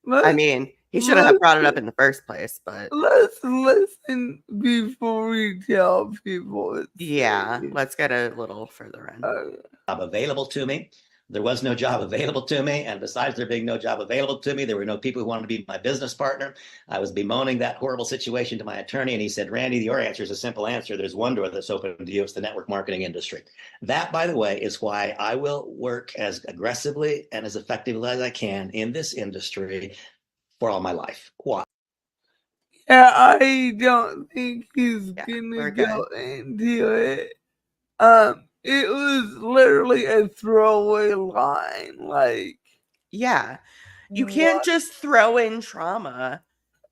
Let's, I mean, he shouldn't have brought it up in the first place, but let's listen before we tell people. It's yeah, safe. let's get a little further in. Job available to me. There was no job available to me. And besides there being no job available to me, there were no people who wanted to be my business partner. I was bemoaning that horrible situation to my attorney. And he said, Randy, your answer is a simple answer. There's one door that's open to you. It's the network marketing industry. That, by the way, is why I will work as aggressively and as effectively as I can in this industry for all my life. Why? Yeah, I don't think he's gonna we're go good. into it. It was literally a throwaway line. Like, Yeah, you can't just throw in trauma,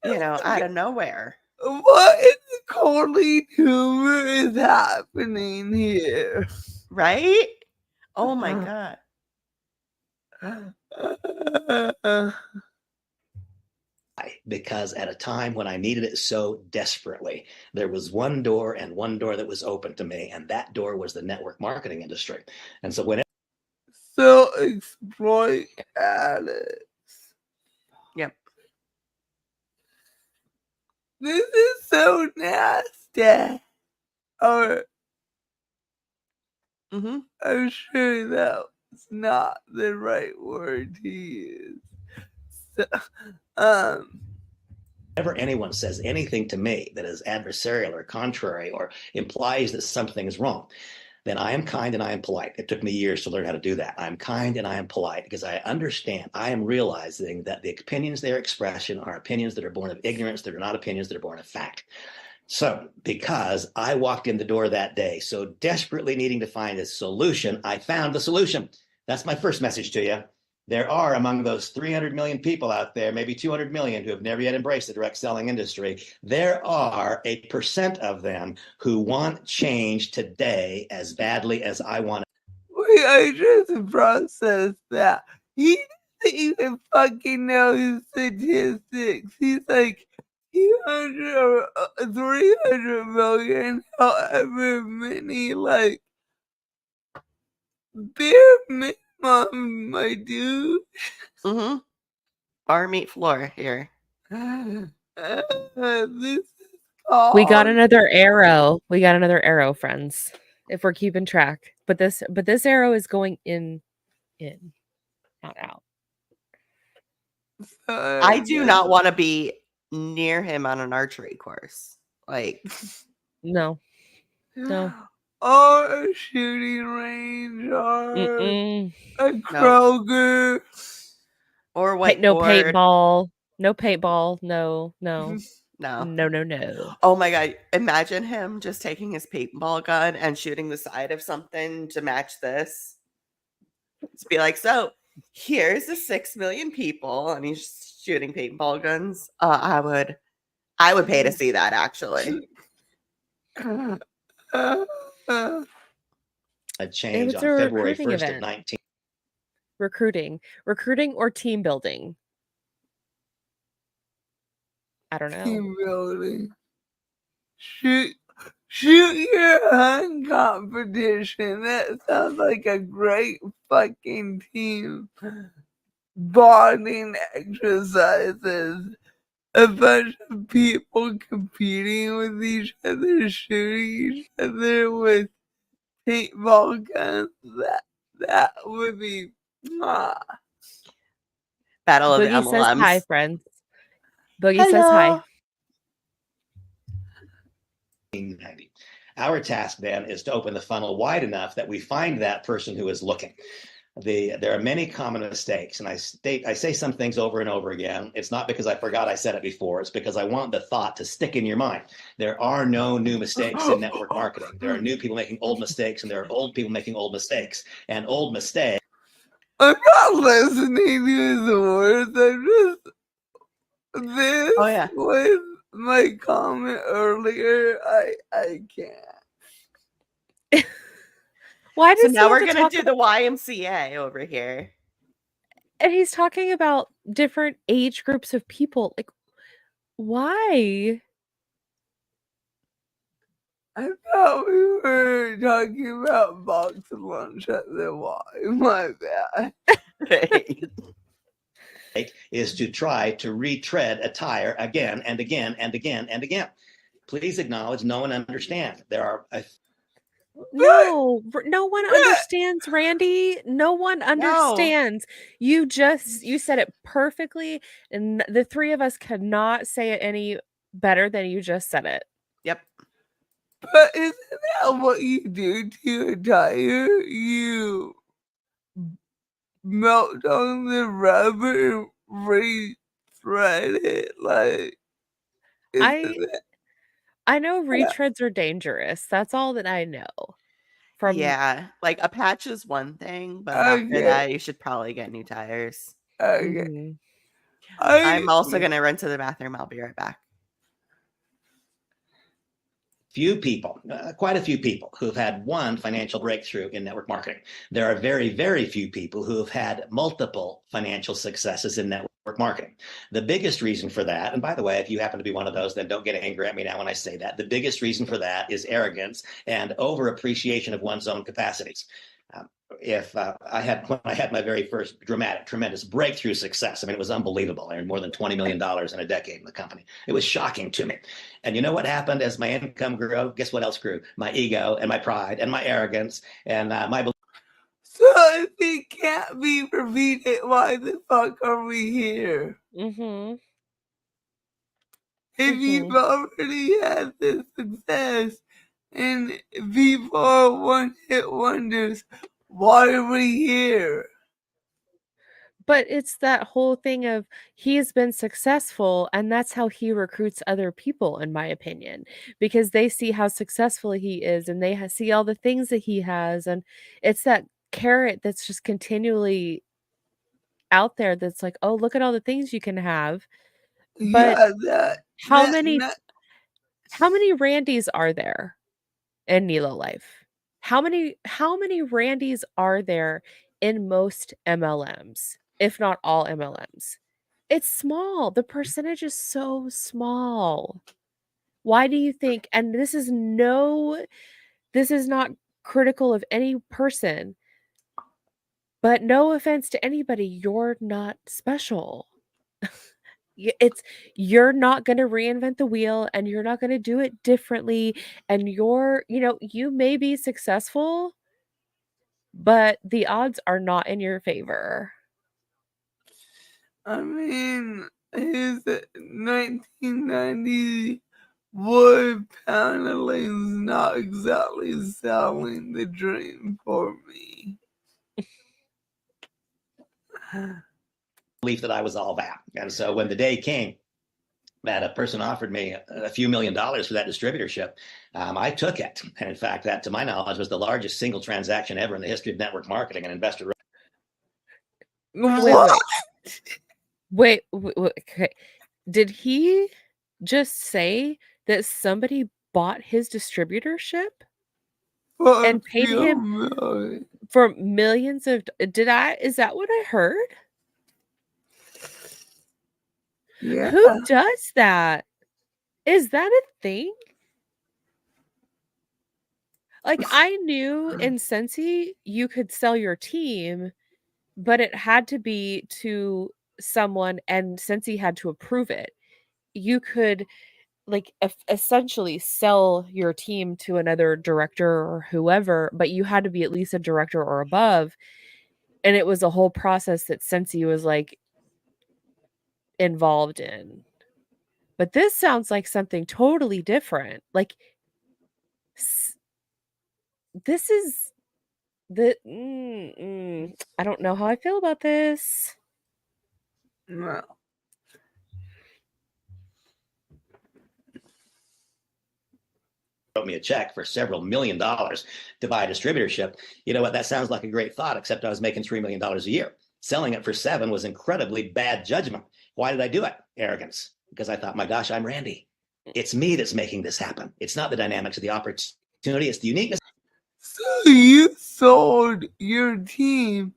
out of nowhere. what in the Corley tumor is happening here? Right? Oh my God. Because at a time when I needed it so desperately, there was one door and one door that was open to me, and that door was the network marketing industry. And so when So exploit addicts. Yep. This is so nasty. Or I'm sure that was not the right word to use. So, whenever anyone says anything to me that is adversarial or contrary or implies that something is wrong, then I am kind and I am polite. It took me years to learn how to do that. I'm kind and I am polite because I understand, I am realizing that the opinions they're expressing are opinions that are born of ignorance, that are not opinions that are born of fact. So because I walked in the door that day so desperately needing to find a solution, I found the solution. That's my first message to you. There are among those 300 million people out there, maybe 200 million who have never yet embraced the direct selling industry. There are a % of them who want change today as badly as I want it. Wait, I just processed that. He doesn't even fucking know his statistics. He's like 200 or 300 million, however many, like, bare minimum, my dude. Bar meat floor here. This is We got called... another arrow. We got another arrow, friends. If we're keeping track. But this arrow is going in, not out. I do not want to be near him on an archery course. Like, no. Or a shooting range, or a Kroger. Or whiteboard. No paintball. No paintball. No. No. Oh my God. Imagine him just taking his paintball gun and shooting the side of something to match this. To be like, so here's the 6 million people, and he's shooting paintball guns. I would pay to see that, actually. A change on February 1st of 19. Recruiting or team building. I don't know. Team building. Shoot your hunt competition. That sounds like a great fucking team bonding exercises. A bunch of people competing with each other, shooting each other with paintball guns. That would be Battle of the Boogie says hi, MLMs. friends. Boogie says hi. 1990. Our task then is to open the funnel wide enough that we find that person who is looking. There are many common mistakes, and I say some things over and over again. It's not because I forgot I said it before. It's because I want the thought to stick in your mind. There are no new mistakes in network marketing. There are new people making old mistakes, and there are old people making old mistakes. And old mistakes. I'm not listening to his words. This was my comment earlier. I can't. Why So does now he we're have to gonna talk do the YMCA over here. and he's talking about different age groups of people. Like, why? I thought we were talking about box lunch at the Y. My bad. Is to try to retread a tire again and again and again and again. Please acknowledge no one understands. There are No one understands, Randy. No one understands. You said it perfectly, and the three of us cannot say it any better than you just said it. Yep. But isn't that what you do to a tire? You melt on the rubber and re-thread it. Like, I know retreads are dangerous. That's all that I know. Yeah, like a patch is one thing, but after that, you should probably get new tires. Okay. I'm also gonna run to the bathroom. I'll be right back. Few people, quite a few people who've had one financial breakthrough in network marketing. There are very, very few people who have had multiple financial successes in network marketing. The biggest reason for that, and by the way, if you happen to be one of those, then don't get angry at me now when I say that. The biggest reason for that is arrogance and over appreciation of one's own capacities. When I had my very first tremendous breakthrough success, I mean, it was unbelievable. I earned more than $20 million in a decade in the company. It was shocking to me. And you know what happened as my income grew? Guess what else grew? My ego and my pride and my arrogance and my belief. So if it can't be repeated, why the fuck are we here? Mm-hmm. If you've already had this success and people are one-hit wonders, why are we here? But it's that whole thing of he has been successful, and that's how he recruits other people, in my opinion, because they see how successful he is and they see all the things that he has. And it's that carrot that's just continually out there that's like, oh, look at all the things you can have. But how many Randys are there in Nelo life? How many Randys are there in most MLMs, if not all MLMs? It's small. The percentage is so small. Why do you think? And this is not critical of any person, but no offense to anybody, you're not special. You're not going to reinvent the wheel, and you're not going to do it differently, and you may be successful, but the odds are not in your favor. I mean, his 1990 wood paneling's not exactly selling the dream for me. Belief that I was all that. And so when the day came that a person offered me a few $1 million for that distributorship, I took it. And in fact, that, to my knowledge, was the largest single transaction ever in the history of network marketing and investor. Wait. Okay. Did he just say that somebody bought his distributorship and paid him for millions of? Is that what I heard? Yeah. Who does that? Is that a thing? Like, I knew in Scentsy you could sell your team, but it had to be to someone, and Scentsy had to approve it. You could, like, essentially sell your team to another director or whoever, but you had to be at least a director or above. And it was a whole process that Scentsy was, like, involved in. But this sounds like something totally different. Like, this is I don't know how I feel about this. No. Wrote me a check for several $1 million to buy a distributorship. You know what? That sounds like a great thought, except I was making $3 million a year. Selling it for 7 was incredibly bad judgment. Why did I do it? Arrogance. Because I thought, my gosh, I'm Randy. It's me that's making this happen. It's not the dynamics of the opportunity. It's the uniqueness. So you sold your team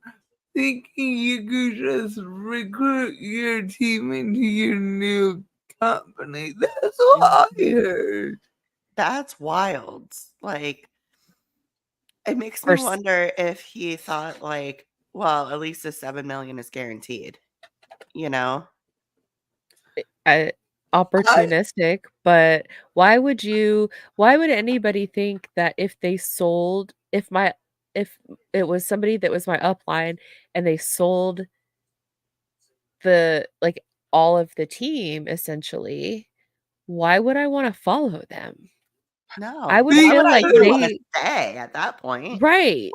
thinking you could just recruit your team into your new company. That's what I heard. That's wild. Like, it makes Or me wonder if he thought, like, well, at least the 7 million is guaranteed, you know? opportunistic, but why would anybody think that if it was somebody that was my upline and they sold the, like, all of the team essentially, why would I want to follow them? No. I would Why feel would I like even want to they stay at that point? right.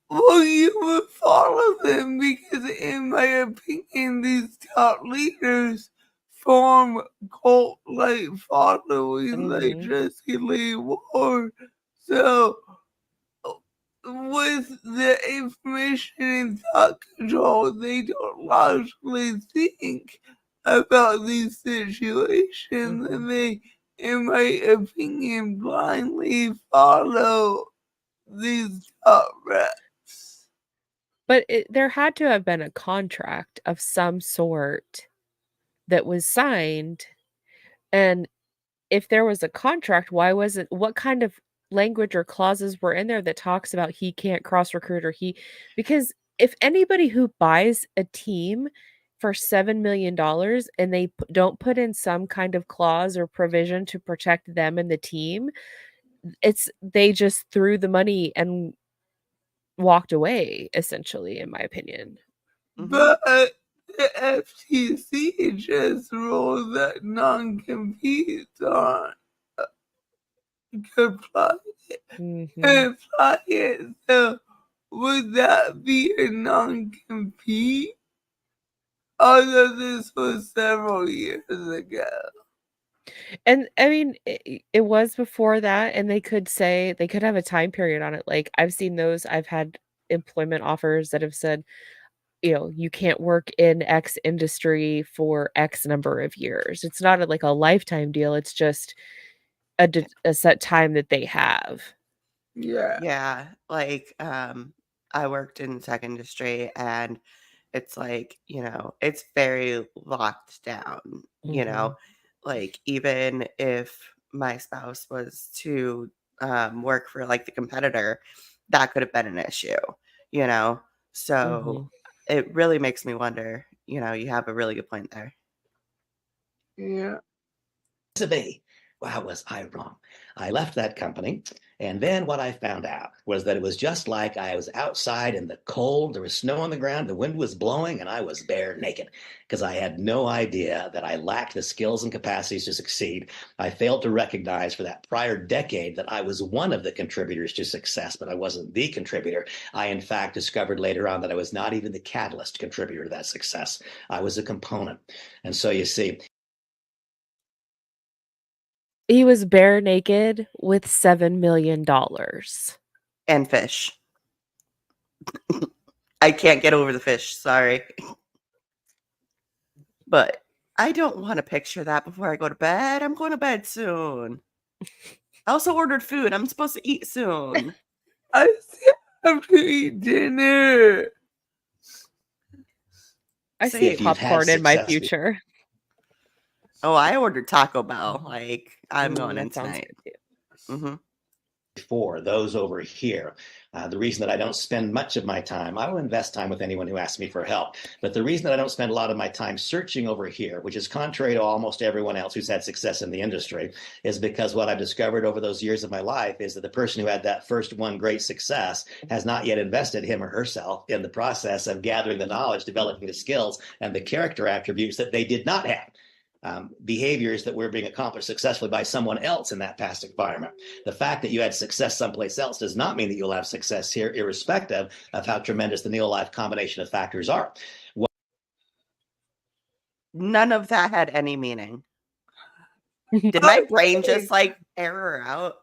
Well, you would follow them because, in my opinion, these top leaders form cult-like followings like Mhm. Jesse Lee Ward. So, with the information and thought control, they don't logically think about these situations, and they, in my opinion, blindly follow these top reps. But there had to have been a contract of some sort that was signed, and if there was a contract, what kind of language or clauses were in there that talks about he can't cross recruit because if anybody who buys a team for $7 million and they don't put in some kind of clause or provision to protect them and the team, they just threw the money and walked away, essentially, in my opinion. But the FTC just ruled that non-competes aren't compliant. So would that be a non-compete? Although this was several years ago. And I mean, it was before that, and they could have a time period on it. Like, I've seen those. I've had employment offers that have said, you can't work in X industry for X number of years. It's not like a lifetime deal. It's just a set time that they have. Yeah. Yeah. Like, I worked in tech industry, and it's like, it's very locked down, like, even if my spouse was to work for, like, the competitor, that could have been an issue, so it really makes me wonder. You have a really good point there. Yeah. To be. Wow, was I wrong? I left that company, and then what I found out was that it was just like I was outside in the cold, there was snow on the ground, the wind was blowing, and I was bare naked because I had no idea that I lacked the skills and capacities to succeed. I failed to recognize for that prior decade that I was one of the contributors to success, but I wasn't the contributor. I, in fact, discovered later on that I was not even the catalyst contributor to that success. I was a component. And so you see, He was bare naked with $7 million. And fish. I can't get over the fish. Sorry. But I don't want to picture that before I go to bed. I'm going to bed soon. I also ordered food. I'm supposed to eat soon. I still have to eat dinner. I see popcorn in my future. Oh, I ordered Taco Bell. Like, I'm going in That sounds tonight. good too. hmm For those over here. The reason that I don't spend much of my time, I will invest time with anyone who asks me for help. But the reason that I don't spend a lot of my time searching over here, which is contrary to almost everyone else who's had success in the industry, is because what I've discovered over those years of my life is that the person who had that first one great success has not yet invested him or herself in the process of gathering the knowledge, developing the skills, and the character attributes that they did not have. Behaviors that were being accomplished successfully by someone else in that past environment. The fact that you had success someplace else does not mean that you'll have success here, irrespective of how tremendous the Neo-Life combination of factors are. None of that had any meaning. Did my brain just like error out?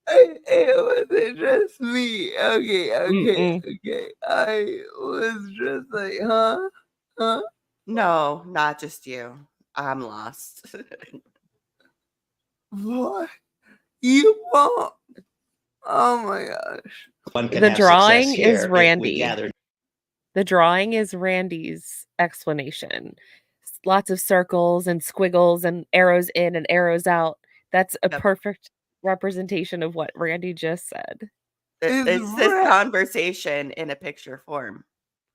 It wasn't just me. Okay. I was just like, huh? No, not just you. I'm lost. What? You won't? Oh my gosh. One can The have drawing success here is if we Randy. gather The drawing is Randy's explanation. Lots of circles and squiggles and arrows in and arrows out. That's a Yep. perfect representation of what Randy just said. It's this conversation in a picture form.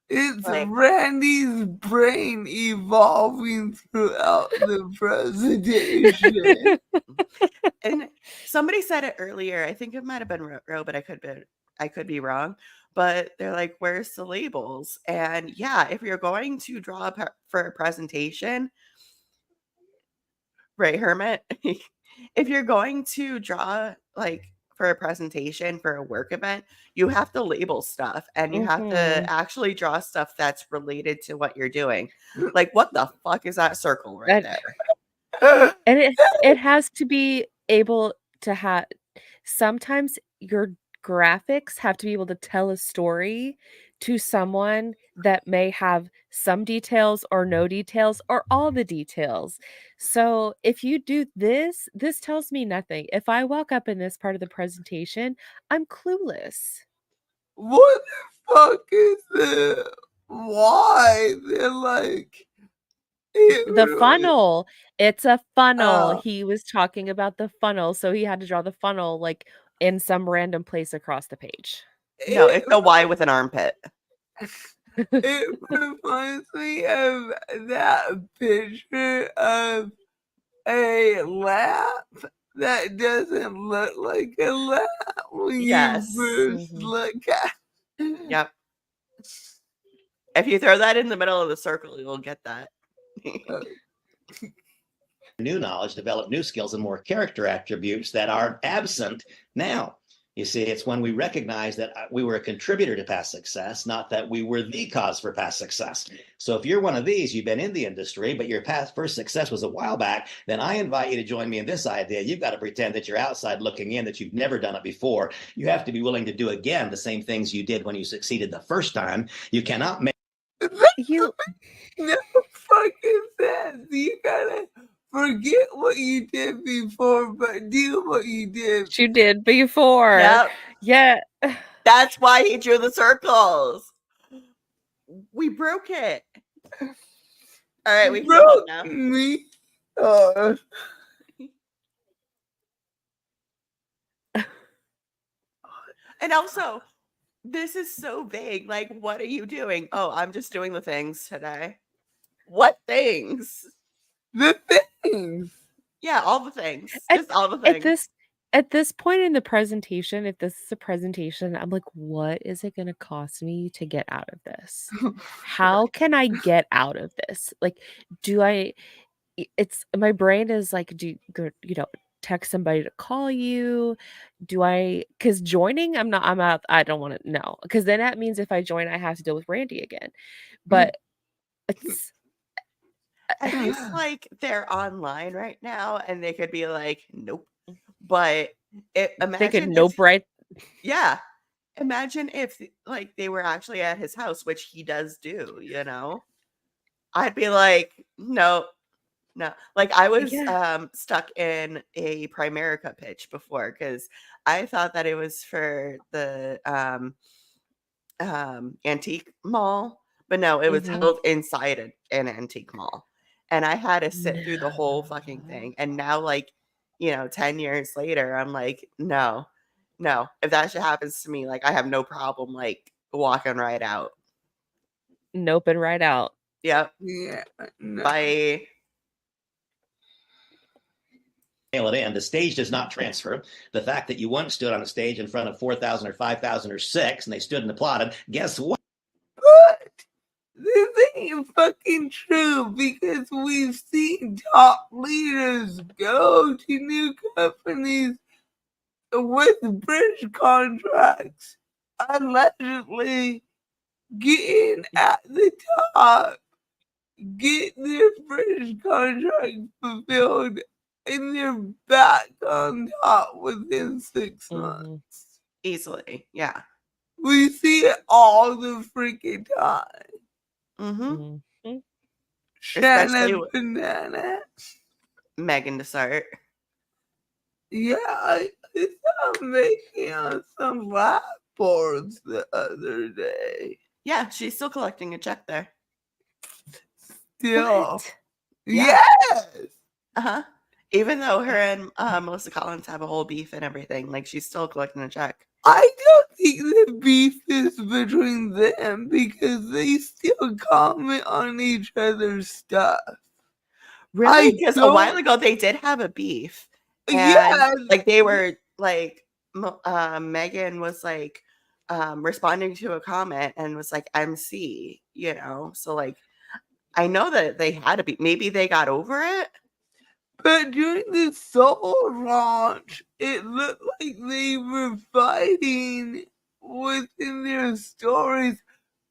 It's Like- Randy's brain evolving throughout the presentation. And somebody said it earlier. I think it might have been Ro, but I could be wrong. But they're like, "Where's the labels?" And yeah, if you're going to draw for a presentation, right, Hermit? If you're going to draw like for a presentation for a work event, you have to label stuff and you have to actually draw stuff that's related to what you're doing. Like, what the fuck is that circle right there? And it has to be able to have, sometimes your graphics have to be able to tell a story to someone that may have some details or no details or all the details. So if you do this tells me nothing. If I walk up in this part of the presentation, I'm clueless. What the fuck is this? Why? They're like The funnel. It's a funnel. Oh. He was talking about the funnel, so he had to draw the funnel like in some random place across the page. No, it's a Y with an armpit. It reminds me of that picture of a lap that doesn't look like a lap when Yes. you first look at it. Yep. If you throw that in the middle of the circle, you'll get that. new knowledge, develop new skills and more character attributes that are absent now. You see, it's when we recognize that we were a contributor to past success, not that we were the cause for past success. So if you're one of these, you've been in the industry, but your first success was a while back, then I invite you to join me in this idea. You've got to pretend that you're outside looking in, that you've never done it before. You have to be willing to do again the same things you did when you succeeded the first time. You cannot make You No fucking sense. You gotta forget what you did before, but do what you did. before. Yep. Yeah. That's why he drew the circles. We broke it. All right, we can go Broke now. me. And also, this is so vague. Like, what are you doing? Oh, I'm just doing the things today. What things? The things. Yeah, all the things. Just all the things. At this point in the presentation, if this is a presentation, I'm like, what is it going to cost me to get out of this? How can I get out of this? Like, my brain is like, text somebody to call you? Because joining, I'm out, I don't want to know. Because then that means if I join, I have to deal with Randy again. But it's, At least like they're online right now and they could be like, nope. But imagine they could nope right. Yeah. Imagine if like they were actually at his house, which he does do, I'd be like, no. Like I was stuck in a Primerica pitch before because I thought that it was for the antique mall, but no, it was held inside an antique mall. And I had to sit through the whole No. fucking thing. And now, like, 10 years later, I'm like, no. If that shit happens to me, like, I have no problem, like, walking right out. Nope, and right out. Yep. Yeah. No. Bye. Nail it in. The stage does not transfer. The fact that you once stood on a stage in front of 4,000 or 5,000 or 6, and they stood and applauded, guess what? But this ain't fucking true because we've seen top leaders go to new companies with bridge contracts, allegedly getting at the top, get their bridge contract fulfilled, and they're back on top within 6 months. Easily. Yeah. We see it all the freaking time. Mm-hmm. Shanna Especially Banana. Megan DeSart. Yeah, I saw making on some lap boards the other day. Yeah, she's still collecting a check there. Still. What? Yeah. Yes! Uh-huh. Even though her and Melissa Collins have a whole beef and everything, like, she's still collecting a check. I don't think the beef is between them because they still comment on each other's stuff. Really? I Because a don't- while ago they did have a beef. And Yeah. like they were like Megan was like responding to a comment and was like MC, so like I know that they had a beef. Maybe they got over it. But during the soul launch, it looked like they were fighting within their stories,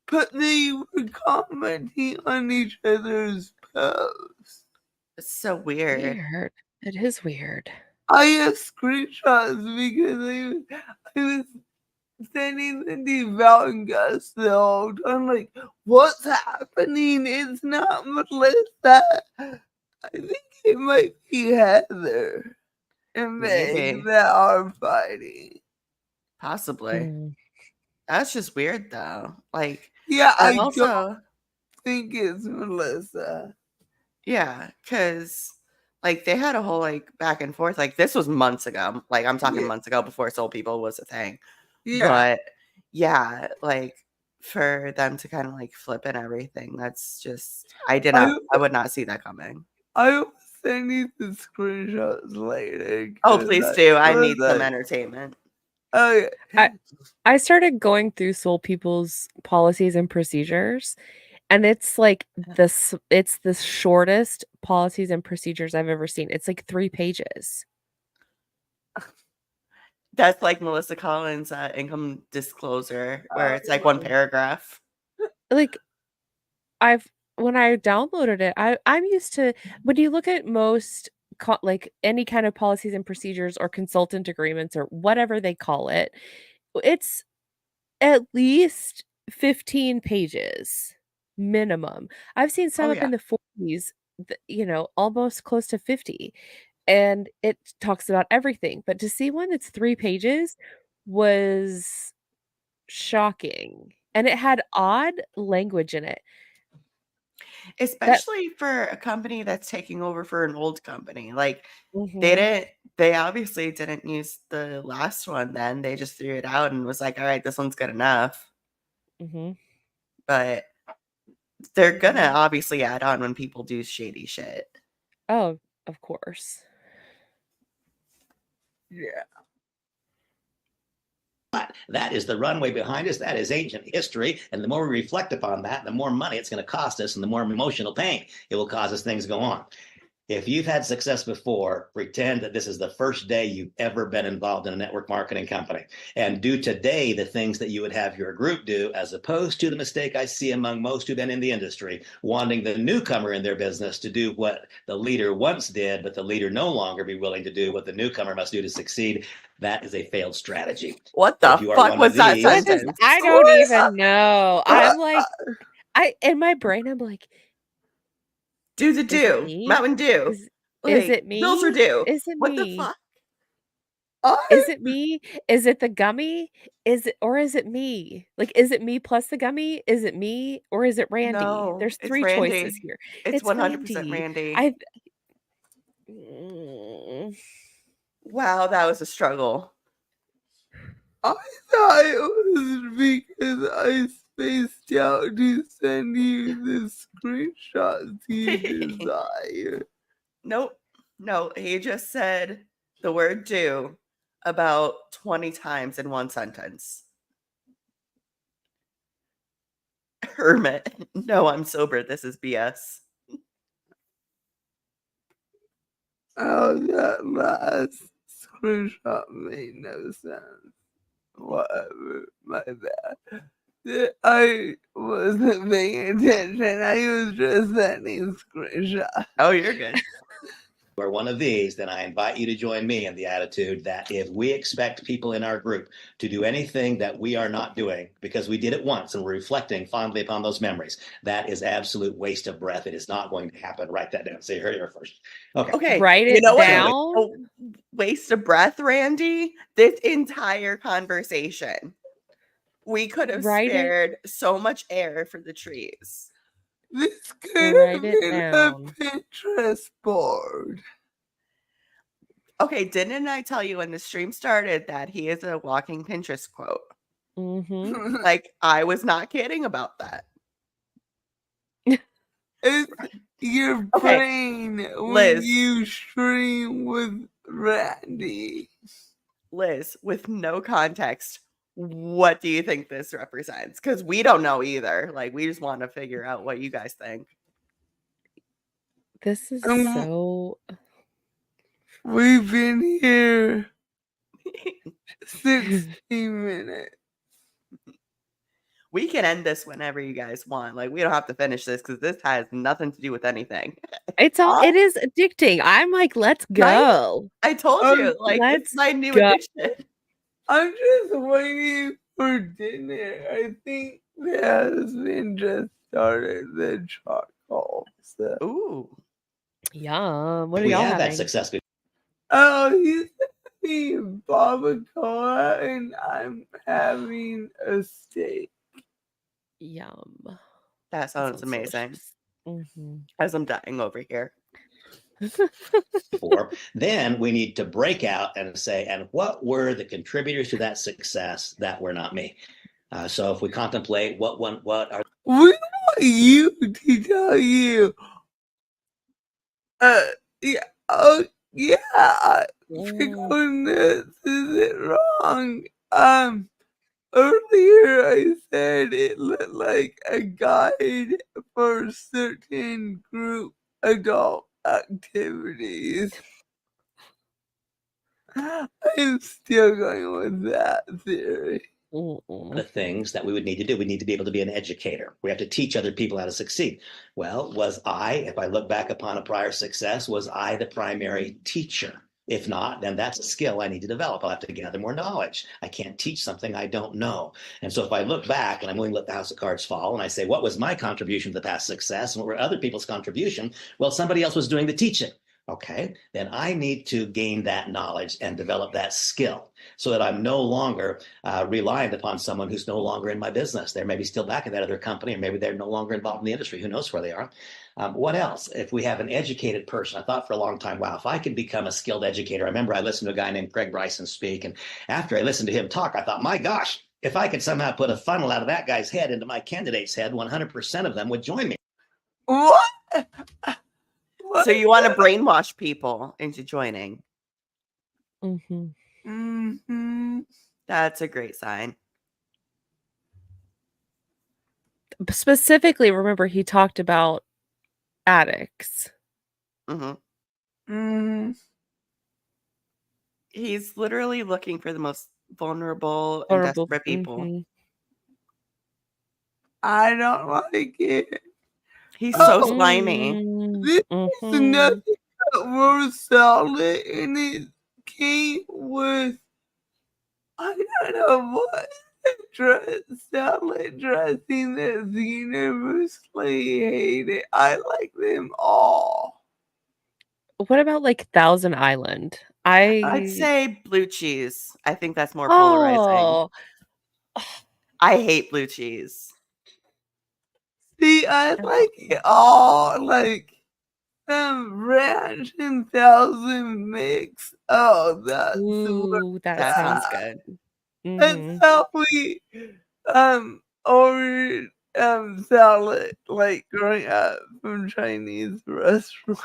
but they were commenting on each other's posts. It's so weird. Weird. It is weird. I have screenshots because I was sending the devout and Gus the whole time, like, what's happening? It's not Melissa. I think it might be Heather and Maybe. Meg that are fighting. Possibly. Mm. That's just weird though. Like, Yeah, I and also, don't think it's Melissa. yeah, because like they had a whole like back and forth. Like this was months ago. Like I'm talking Yeah. months ago before Soul People was a thing. Yeah, But yeah, like for them to kind of like flip and everything, that's just I would not see that coming. I will send you the screenshots later. Oh, 'cause please do. I was need some like, entertainment. oh, I started going through Soul People's policies and procedures, and it's like it's the shortest policies and procedures I've ever seen. It's like 3 pages. That's like Melissa Collins' income disclosure, where it's like one paragraph. Like when I downloaded it, I'm used to when you look at most like any kind of policies and procedures or consultant agreements or whatever they call it, it's at least 15 pages minimum. I've seen some up in the 40s, almost close to 50, and it talks about everything. But to see one that's 3 pages was shocking, and it had odd language in it. Especially for a company that's taking over for an old company. Like Mhm. they obviously didn't use the last one then. They just threw it out and was like, all right, this one's good enough. Mhm. But they're gonna obviously add on when people do shady shit. Oh, of course. yeah. But that is the runway behind us. That is ancient history. And the more we reflect upon that, the more money it's going to cost us and the more emotional pain it will cause us things to go on. If you've had success before, pretend that this is the first day you've ever been involved in a network marketing company and do today the things that you would have your group do, as opposed to the mistake I see among most who've been in the industry, wanting the newcomer in their business to do what the leader once did, but the leader no longer be willing to do what the newcomer must do to succeed. That is a failed strategy. What the fuck was that sentence? I don't even know. I'm like, in my brain, I'm like, Do the is it do. me? Mountain Dew. Is Like, it me? Bills are due. Is it What me? the fuck? Is it me? Is it the gummy? Is it me? Like, is it me plus the gummy? Is it me or is it Randy? No, There's it's 3 choices Randy. here. It's It's 100% Randy. Randy. I Mm, Wow, that was a struggle. I thought it was because I spaced out to send you the screenshots you desire. Nope. No, he just said the word do about 20 times in one sentence. Hermit. No, I'm sober. This is BS. Oh, that last screenshot made no sense. Whatever, my bad. I wasn't paying attention. I was just sending screenshots. Oh, you're good. Or one of these, then I invite you to join me in the attitude that if we expect people in our group to do anything that we are not doing because we did it once and we're reflecting fondly upon those memories, that is absolute waste of breath. It is not going to happen. Write that down. So you heard it here first. Okay. write You it know what? down. A waste of breath, Randy. This entire conversation. We could have Write it. spared so much air for the trees. This could Write have it been a down. Pinterest board. Okay, didn't I tell you when the stream started that he is a walking Pinterest quote? Mhm. Like, I was not kidding about that. It's your Okay, brain when Liz. you stream with Randy. Liz, with no context, what do you think this represents? Because we don't know either. Like, we just want to figure out what you guys think. This is Um, so We've been here 60 minutes. We can end this whenever you guys want. Like, we don't have to finish this because this has nothing to do with anything. it is addicting. I'm like, let's go. I told you, like, it's Let's my new go. addiction. I'm just waiting for dinner. I think the husband just started the charcoal. So. Ooh. Yum. What are We y'all had that having? success. Oh, he's having barbacoa and I'm having a steak. Yum. That That sounds amazing. Mm-hmm. As I'm dying over here. For. Then we need to break out and say, and what were the contributors to that success that were not me? So if we contemplate what are We want you to tell you. Yeah. Oh, yeah. I think this isn't wrong. Earlier I said it looked like a guide for certain group adult activities. I'm still going with that theory. the things that we would need to do? We need to be able to be an educator. We have to teach other people how to succeed. Well, if I look back upon a prior success, was I the primary teacher? If not, then that's a skill I need to develop. I'll have to gather more knowledge. I can't teach something I don't know. And so if I look back and I'm willing to let the house of cards fall and I say, what was my contribution to the past success? And what were other people's contribution? Well, somebody else was doing the teaching. Okay, then I need to gain that knowledge and develop that skill so that I'm no longer reliant upon someone who's no longer in my business. They're maybe still back at that other company, or maybe they're no longer involved in the industry. Who knows where they are? What else? If we have an educated person, I thought for a long time, wow, if I could become a skilled educator. I remember I listened to a guy named Craig Bryson speak, and after I listened to him talk, I thought, my gosh, if I could somehow put a funnel out of that guy's head into my candidate's head, 100% of them would join me. What? So you want to brainwash people into joining. Mm-hmm. Mm-hmm. That's a great sign. Specifically, remember he talked about addicts. Mm-hmm. Mm-hmm. He's literally looking for the most vulnerable and desperate people. Mm-hmm. I don't like it. He's so slimy. This is nothing but raw salad, and it came with, I don't know what salad dressing that's universally hated. I like them all. What about like Thousand Island? I'd say blue cheese. I think that's more polarizing. Oh, I hate blue cheese. See, I like it all, like ranch and thousand mix. Oh, that's ooh, that That sounds sounds good. That's Mhm. how we ordered salad like growing up from Chinese restaurants.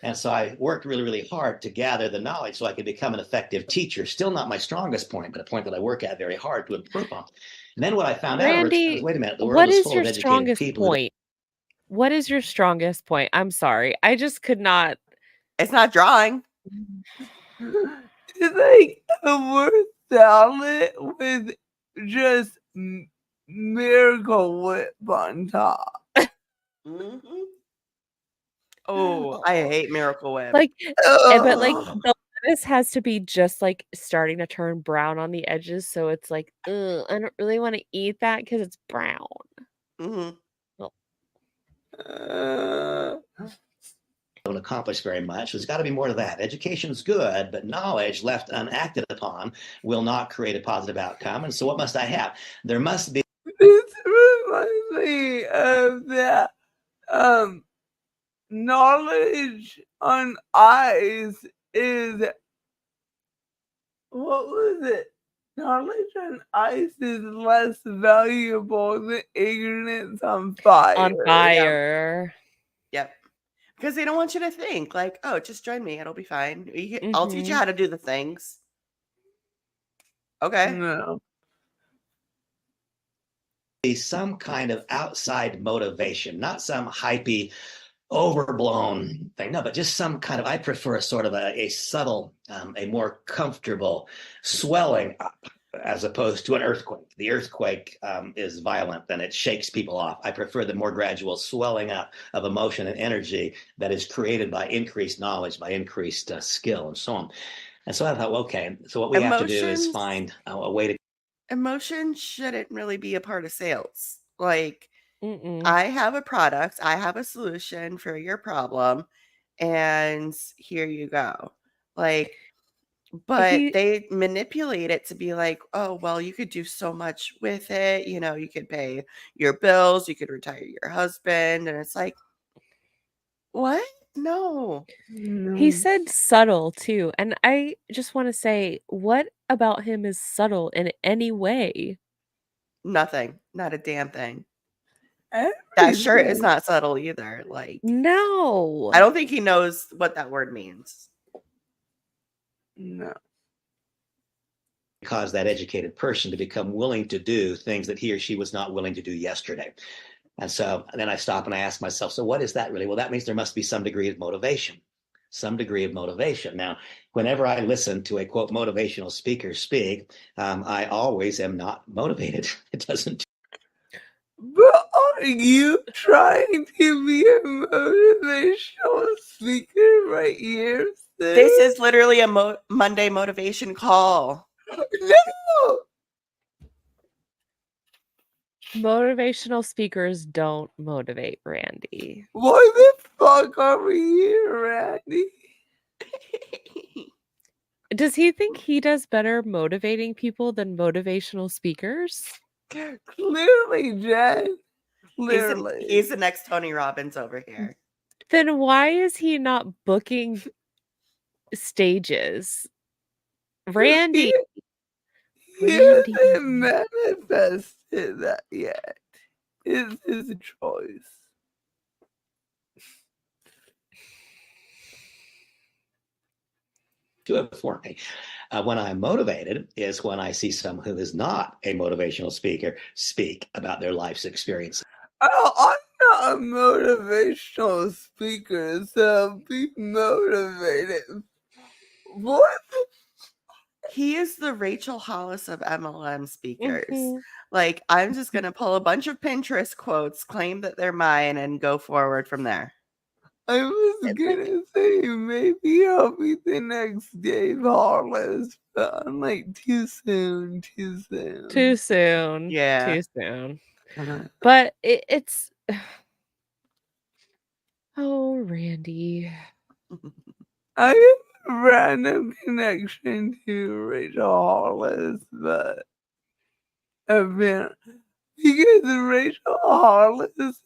And so I worked really, really hard to gather the knowledge so I could become an effective teacher. Still not my strongest point, but a point that I work at very hard to improve on. And then what I found out was, Randy, wait a minute, the world what is is full your of educated strongest people who point? What is your strongest point? I'm sorry. I just could not. It's not drawing. It's like a word salad with just Miracle Whip on top. Mhm. Oh, I hate Miracle Whip. Like, but like Ugh. the lettuce has to be just like starting to turn brown on the edges, so it's like, ugh, I don't really want to eat that because it's brown. Mhm. Well, don't accomplish very much. There's got to be more to that. Education's good, but knowledge left unacted upon will not create a positive outcome. And so what must I have? There must be. This reminds me of that knowledge on ice is what was it? Knowledge on ice is less valuable than ignorance on fire. on fire. Yep. Because they don't want you to think like, oh, just join me. It'll be fine. I'll teach you how to do the things. Okay. No. Be some kind of outside motivation, not some hypey, overblown thing. No, but just some kind of, I prefer a sort of a subtle, a more comfortable swelling up as opposed to an earthquake. The earthquake is violent and it shakes people off. I prefer the more gradual swelling up of emotion and energy that is created by increased knowledge, by increased skill and so on. And so I thought, well, okay, so what we have to do is Emotions- find a way to. Emotion shouldn't really be a part of sales. Like, Mm-mm. I have a product, I have a solution for your problem, and here you go. Like, but they manipulate it to be like, oh, well, you could do so much with it. You know, you could pay your bills, you could retire your husband. And it's like, what? No. He said subtle too. And I just want to say, what about him is subtle in any way? Nothing. Not a damn thing. That shirt is not subtle either. Like, no. I don't think he knows what that word means. No. Cause that educated person to become willing to do things that he or she was not willing to do yesterday. And so then I stop and I ask myself, so what is that really? Well, that means there must be some degree of motivation, some degree of motivation. Now, whenever I listen to a quote motivational speaker speak, I always am not motivated. It doesn't. But are you trying to be a motivational speaker right here? Sis? This is literally a Monday motivation call. No. Motivational speakers don't motivate Randy. Why the fuck are we here, Randy? Does he think he does better motivating people than motivational speakers? Clearly, Jen. Clearly. He's the next Tony Robbins over here. Then why is he not booking stages? Randy. He hasn't manifested that yet. It's his choice. Do it for me. When I'm motivated is when I see someone who is not a motivational speaker speak about their life's experience. Oh, I'm not a motivational speaker, so be motivated. What? He is the Rachel Hollis of MLM speakers. Like, I'm just going to pull a bunch of Pinterest quotes, claim that they're mine, and go forward from there. I was gonna say maybe I'll be the next Dave Hollis, but I'm like too soon. Too soon. Yeah. Too soon. But it's oh, Randy. I have a random connection to Rachel Hollis, but because Rachel Hollis'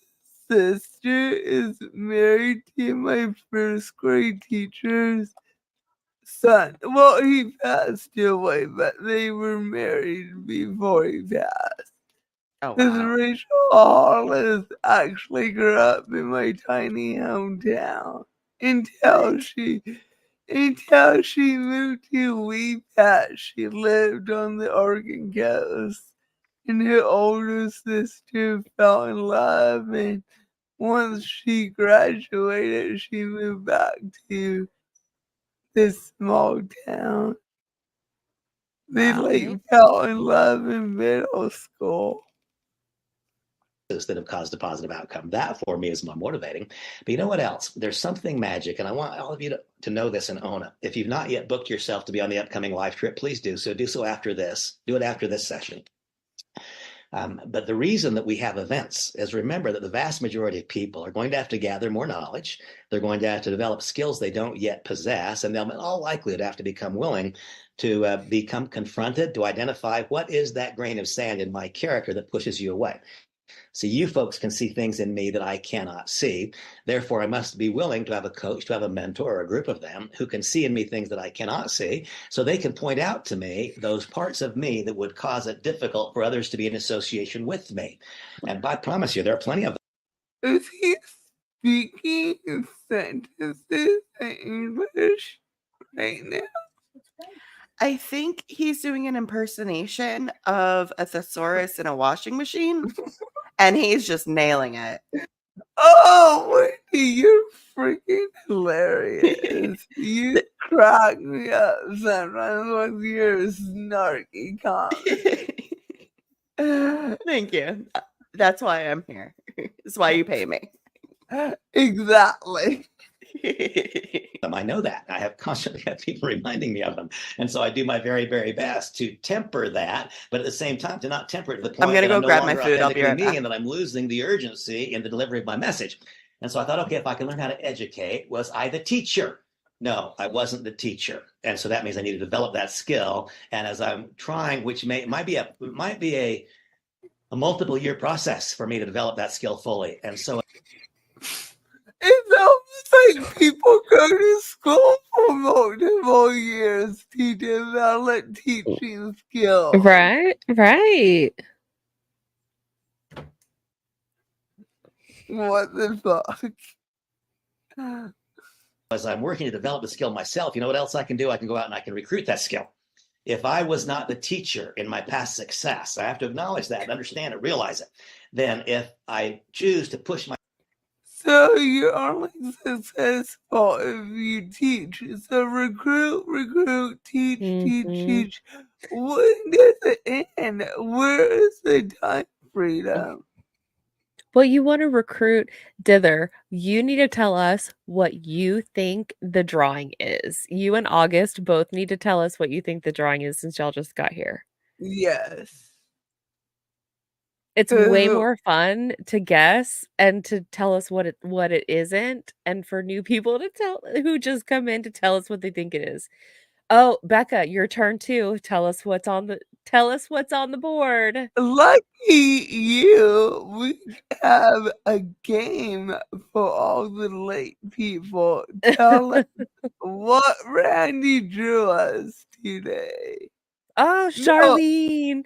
sister is married to my first grade teacher's son. Well, he passed away, but they were married before he passed. Oh, Because wow. Rachel Hollis actually grew up in my tiny hometown until she moved to WePat. She lived on the Oregon coast, and her older sister fell in love, and once she graduated, she moved back to this small town. They Wow. fell in love in middle school. That have caused a positive outcome. That for me is more motivating. But you know what else? There's something magic, and I want all of you to know this and own it. If you've not yet booked yourself to be on the upcoming live trip, please do so. Do so after this. Do it after this session. But the reason that we have events is, remember that the vast majority of people are going to have to gather more knowledge. They're going to have to develop skills they don't yet possess, and they'll in all likelihood have to become willing to become confronted, to identify what is that grain of sand in my character that pushes you away. So you folks can see things in me that I cannot see. Therefore, I must be willing to have a coach, to have a mentor, or a group of them who can see in me things that I cannot see, so they can point out to me those parts of me that would cause it difficult for others to be in association with me. And I promise you, there are plenty of them. Is he speaking sentences in English right now? I think he's doing an impersonation of a thesaurus in a washing machine, and he's just nailing it. Oh, Wendy, you're freaking hilarious. You crack me up sometimes with your snarky comments. Thank you. That's why I'm here. It's why you pay me. Exactly. I know that. I have constantly had people reminding me of them. And so I do my very, very best to temper that, but at the same time, to not temper it to the point I'm going to that go no grab my longer food. I'll be right authentically me back. and that I'm losing the urgency in the delivery of my message. And so I thought, okay, if I can learn how to educate, was I the teacher? No, I wasn't the teacher. And so that means I need to develop that skill. And as I'm trying, which might be a multiple year process for me to develop that skill fully. And so It's almost like people go to school for multiple years to develop teaching skills. Right. What the fuck? as I'm working to develop the skill myself, you know what else I can do? I can go out and I can recruit that skill. If I was not the teacher in my past success, I have to acknowledge that, understand it, realize it. Then if I choose to push my So you're only successful if you teach. So recruit, teach, teach. When does it end? Where is the time freedom? Well, you want to recruit dither. You need to tell us what you think the drawing is. You and August both need to tell us what you think the drawing is since y'all just got here. Yes. It's way more fun to guess and to tell us what it isn't, and for new people who just come in to tell us what they think it is. Oh, Becca, your turn too. Tell us what's on the board. Lucky you, we have a game for all the late people. Tell us what Randy drew us today. Oh, Charlene.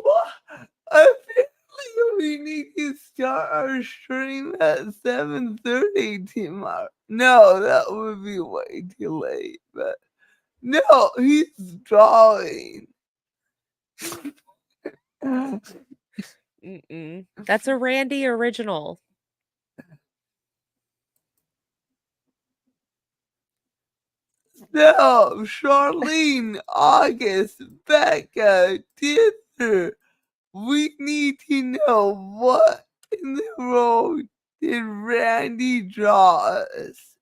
What? Apparently we need to start our stream at 7:30 tomorrow. No, that would be way too late, but no, he's drawing. That's a Randy original. So, Charlene, August, Becca, Dither, we need to know what in the world did Randy draw us?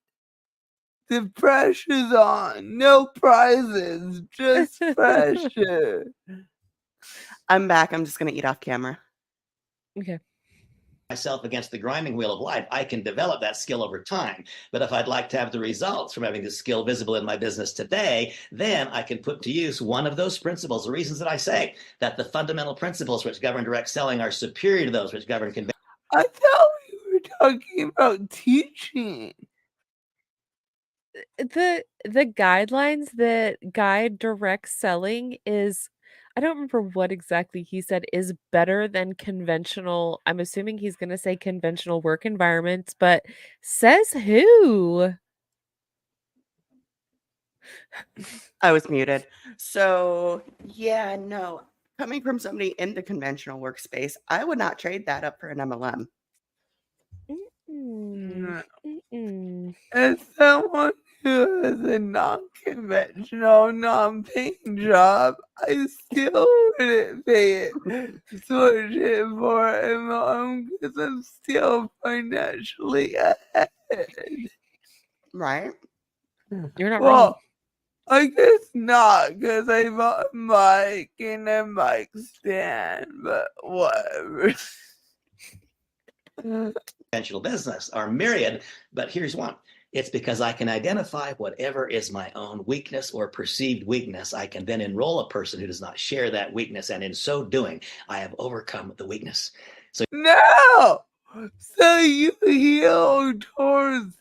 The pressure's on. No prizes, just pressure. I'm back. I'm just going to eat off camera. Okay. myself against the grinding wheel of life, I can develop that skill over time. But if I'd like to have the results from having the skill visible in my business today, then I can put to use one of those principles, the reasons that I say that the fundamental principles which govern direct selling are superior to those which govern conventional. I thought we were talking about teaching. The guidelines that guide direct selling is, I don't remember what exactly he said, is better than conventional. I'm assuming he's going to say conventional work environments, but says who? I was muted. So yeah, no. Coming from somebody in the conventional workspace, I would not trade that up for an MLM. No. Mm-mm. As someone who has a non-conventional, non-paying job, I still wouldn't pay it. Switch it for MLM because I'm still financially ahead. Right? You're not Well, wrong. I guess not, because I bought a mic and a mic stand, but whatever. Conventional business are myriad, but here's one. It's because I can identify whatever is my own weakness or perceived weakness. I can then enroll a person who does not share that weakness, and in so doing, I have overcome the weakness. No! So you heal towards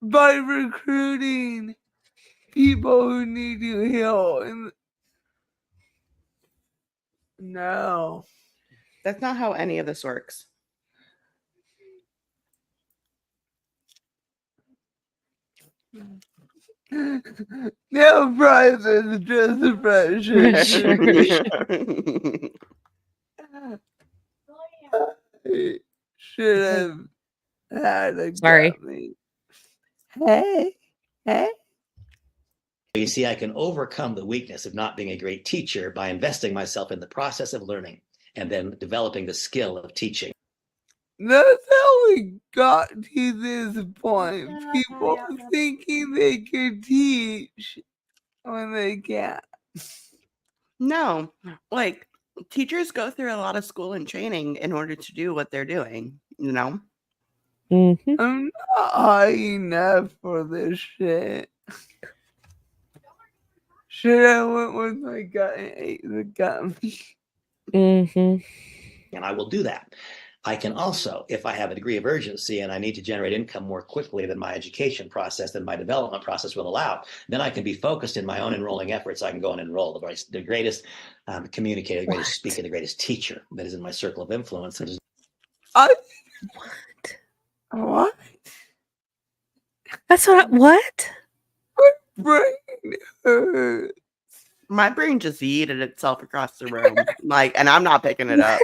by recruiting people who need to heal. And no. That's not how any of this works. No prizes, just a pressure. Should have had a Sorry. gummy. Hey. You see, I can overcome the weakness of not being a great teacher by investing myself in the process of learning and then developing the skill of teaching. That's how we got to this point. People thinking they could teach when they can't. No, like teachers go through a lot of school and training in order to do what they're doing, you know? Mm-hmm. I'm not high enough for this shit. Should I went with my gut and ate the gummy? Mm-hmm. And I will do that. I can also, if I have a degree of urgency and I need to generate income more quickly than my education process, than my development process will allow, then I can be focused in my own enrolling efforts. I can go and enroll the greatest communicator, the greatest speaker, the greatest teacher that is in my circle of influence. What? That's what. What? Brain hurts. My brain just yeeted itself across the room. Like, and I'm not picking it up.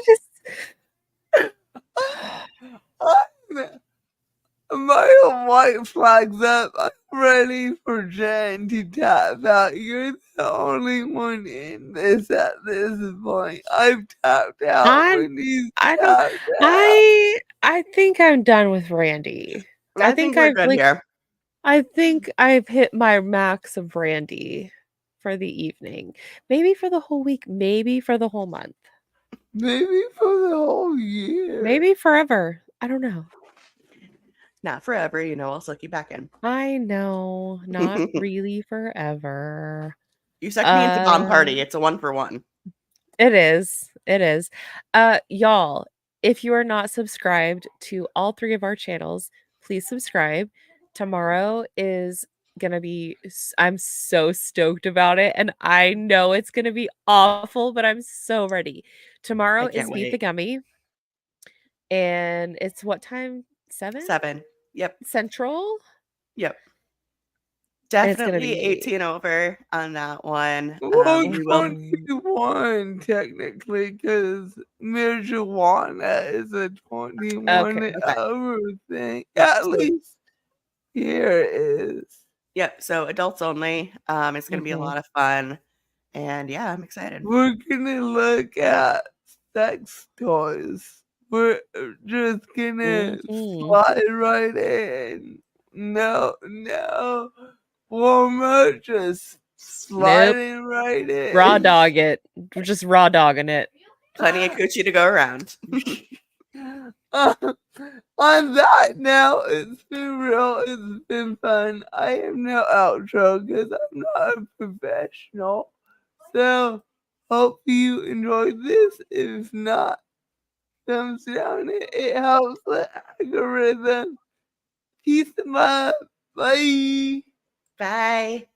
My white flag's up. I'm ready for Jen to tap out. You're the only one in this at this point. I've tapped out when he's tapped out. I think I'm done with Randy. I think we're good here. I think I've hit my max of Randy for the evening. Maybe for the whole week. Maybe for the whole month. Maybe for the whole year. Maybe forever. I don't know. Not forever, you know, I'll suck you back in. I know. Not really forever. You suck me into bomb party. It's a 1-for-1. It is. It is. Y'all, if you are not subscribed to all 3 of our channels, please subscribe. Tomorrow is gonna be, I'm so stoked about it, and I know it's gonna be awful, but I'm so ready. Tomorrow is Beat the Gummy, and it's what time? 7? 7. Yep. Central? Yep. Definitely 18 over on that one. Well, 21 technically, because marijuana is a 21-hour thing. At least here it is. Yep. So adults only. It's going to be a lot of fun. And yeah, I'm excited. We're going to look at sex toys. We're just going to slide right in. No. Warm up, just sliding right in. Raw dog it. We're just raw dogging it. Plenty of coochie to go around. On that note, it's been real. It's been fun. I have no outro because I'm not a professional. So, hope you enjoyed this. If not, thumbs down. It helps the algorithm. Peace and love. Bye. Bye.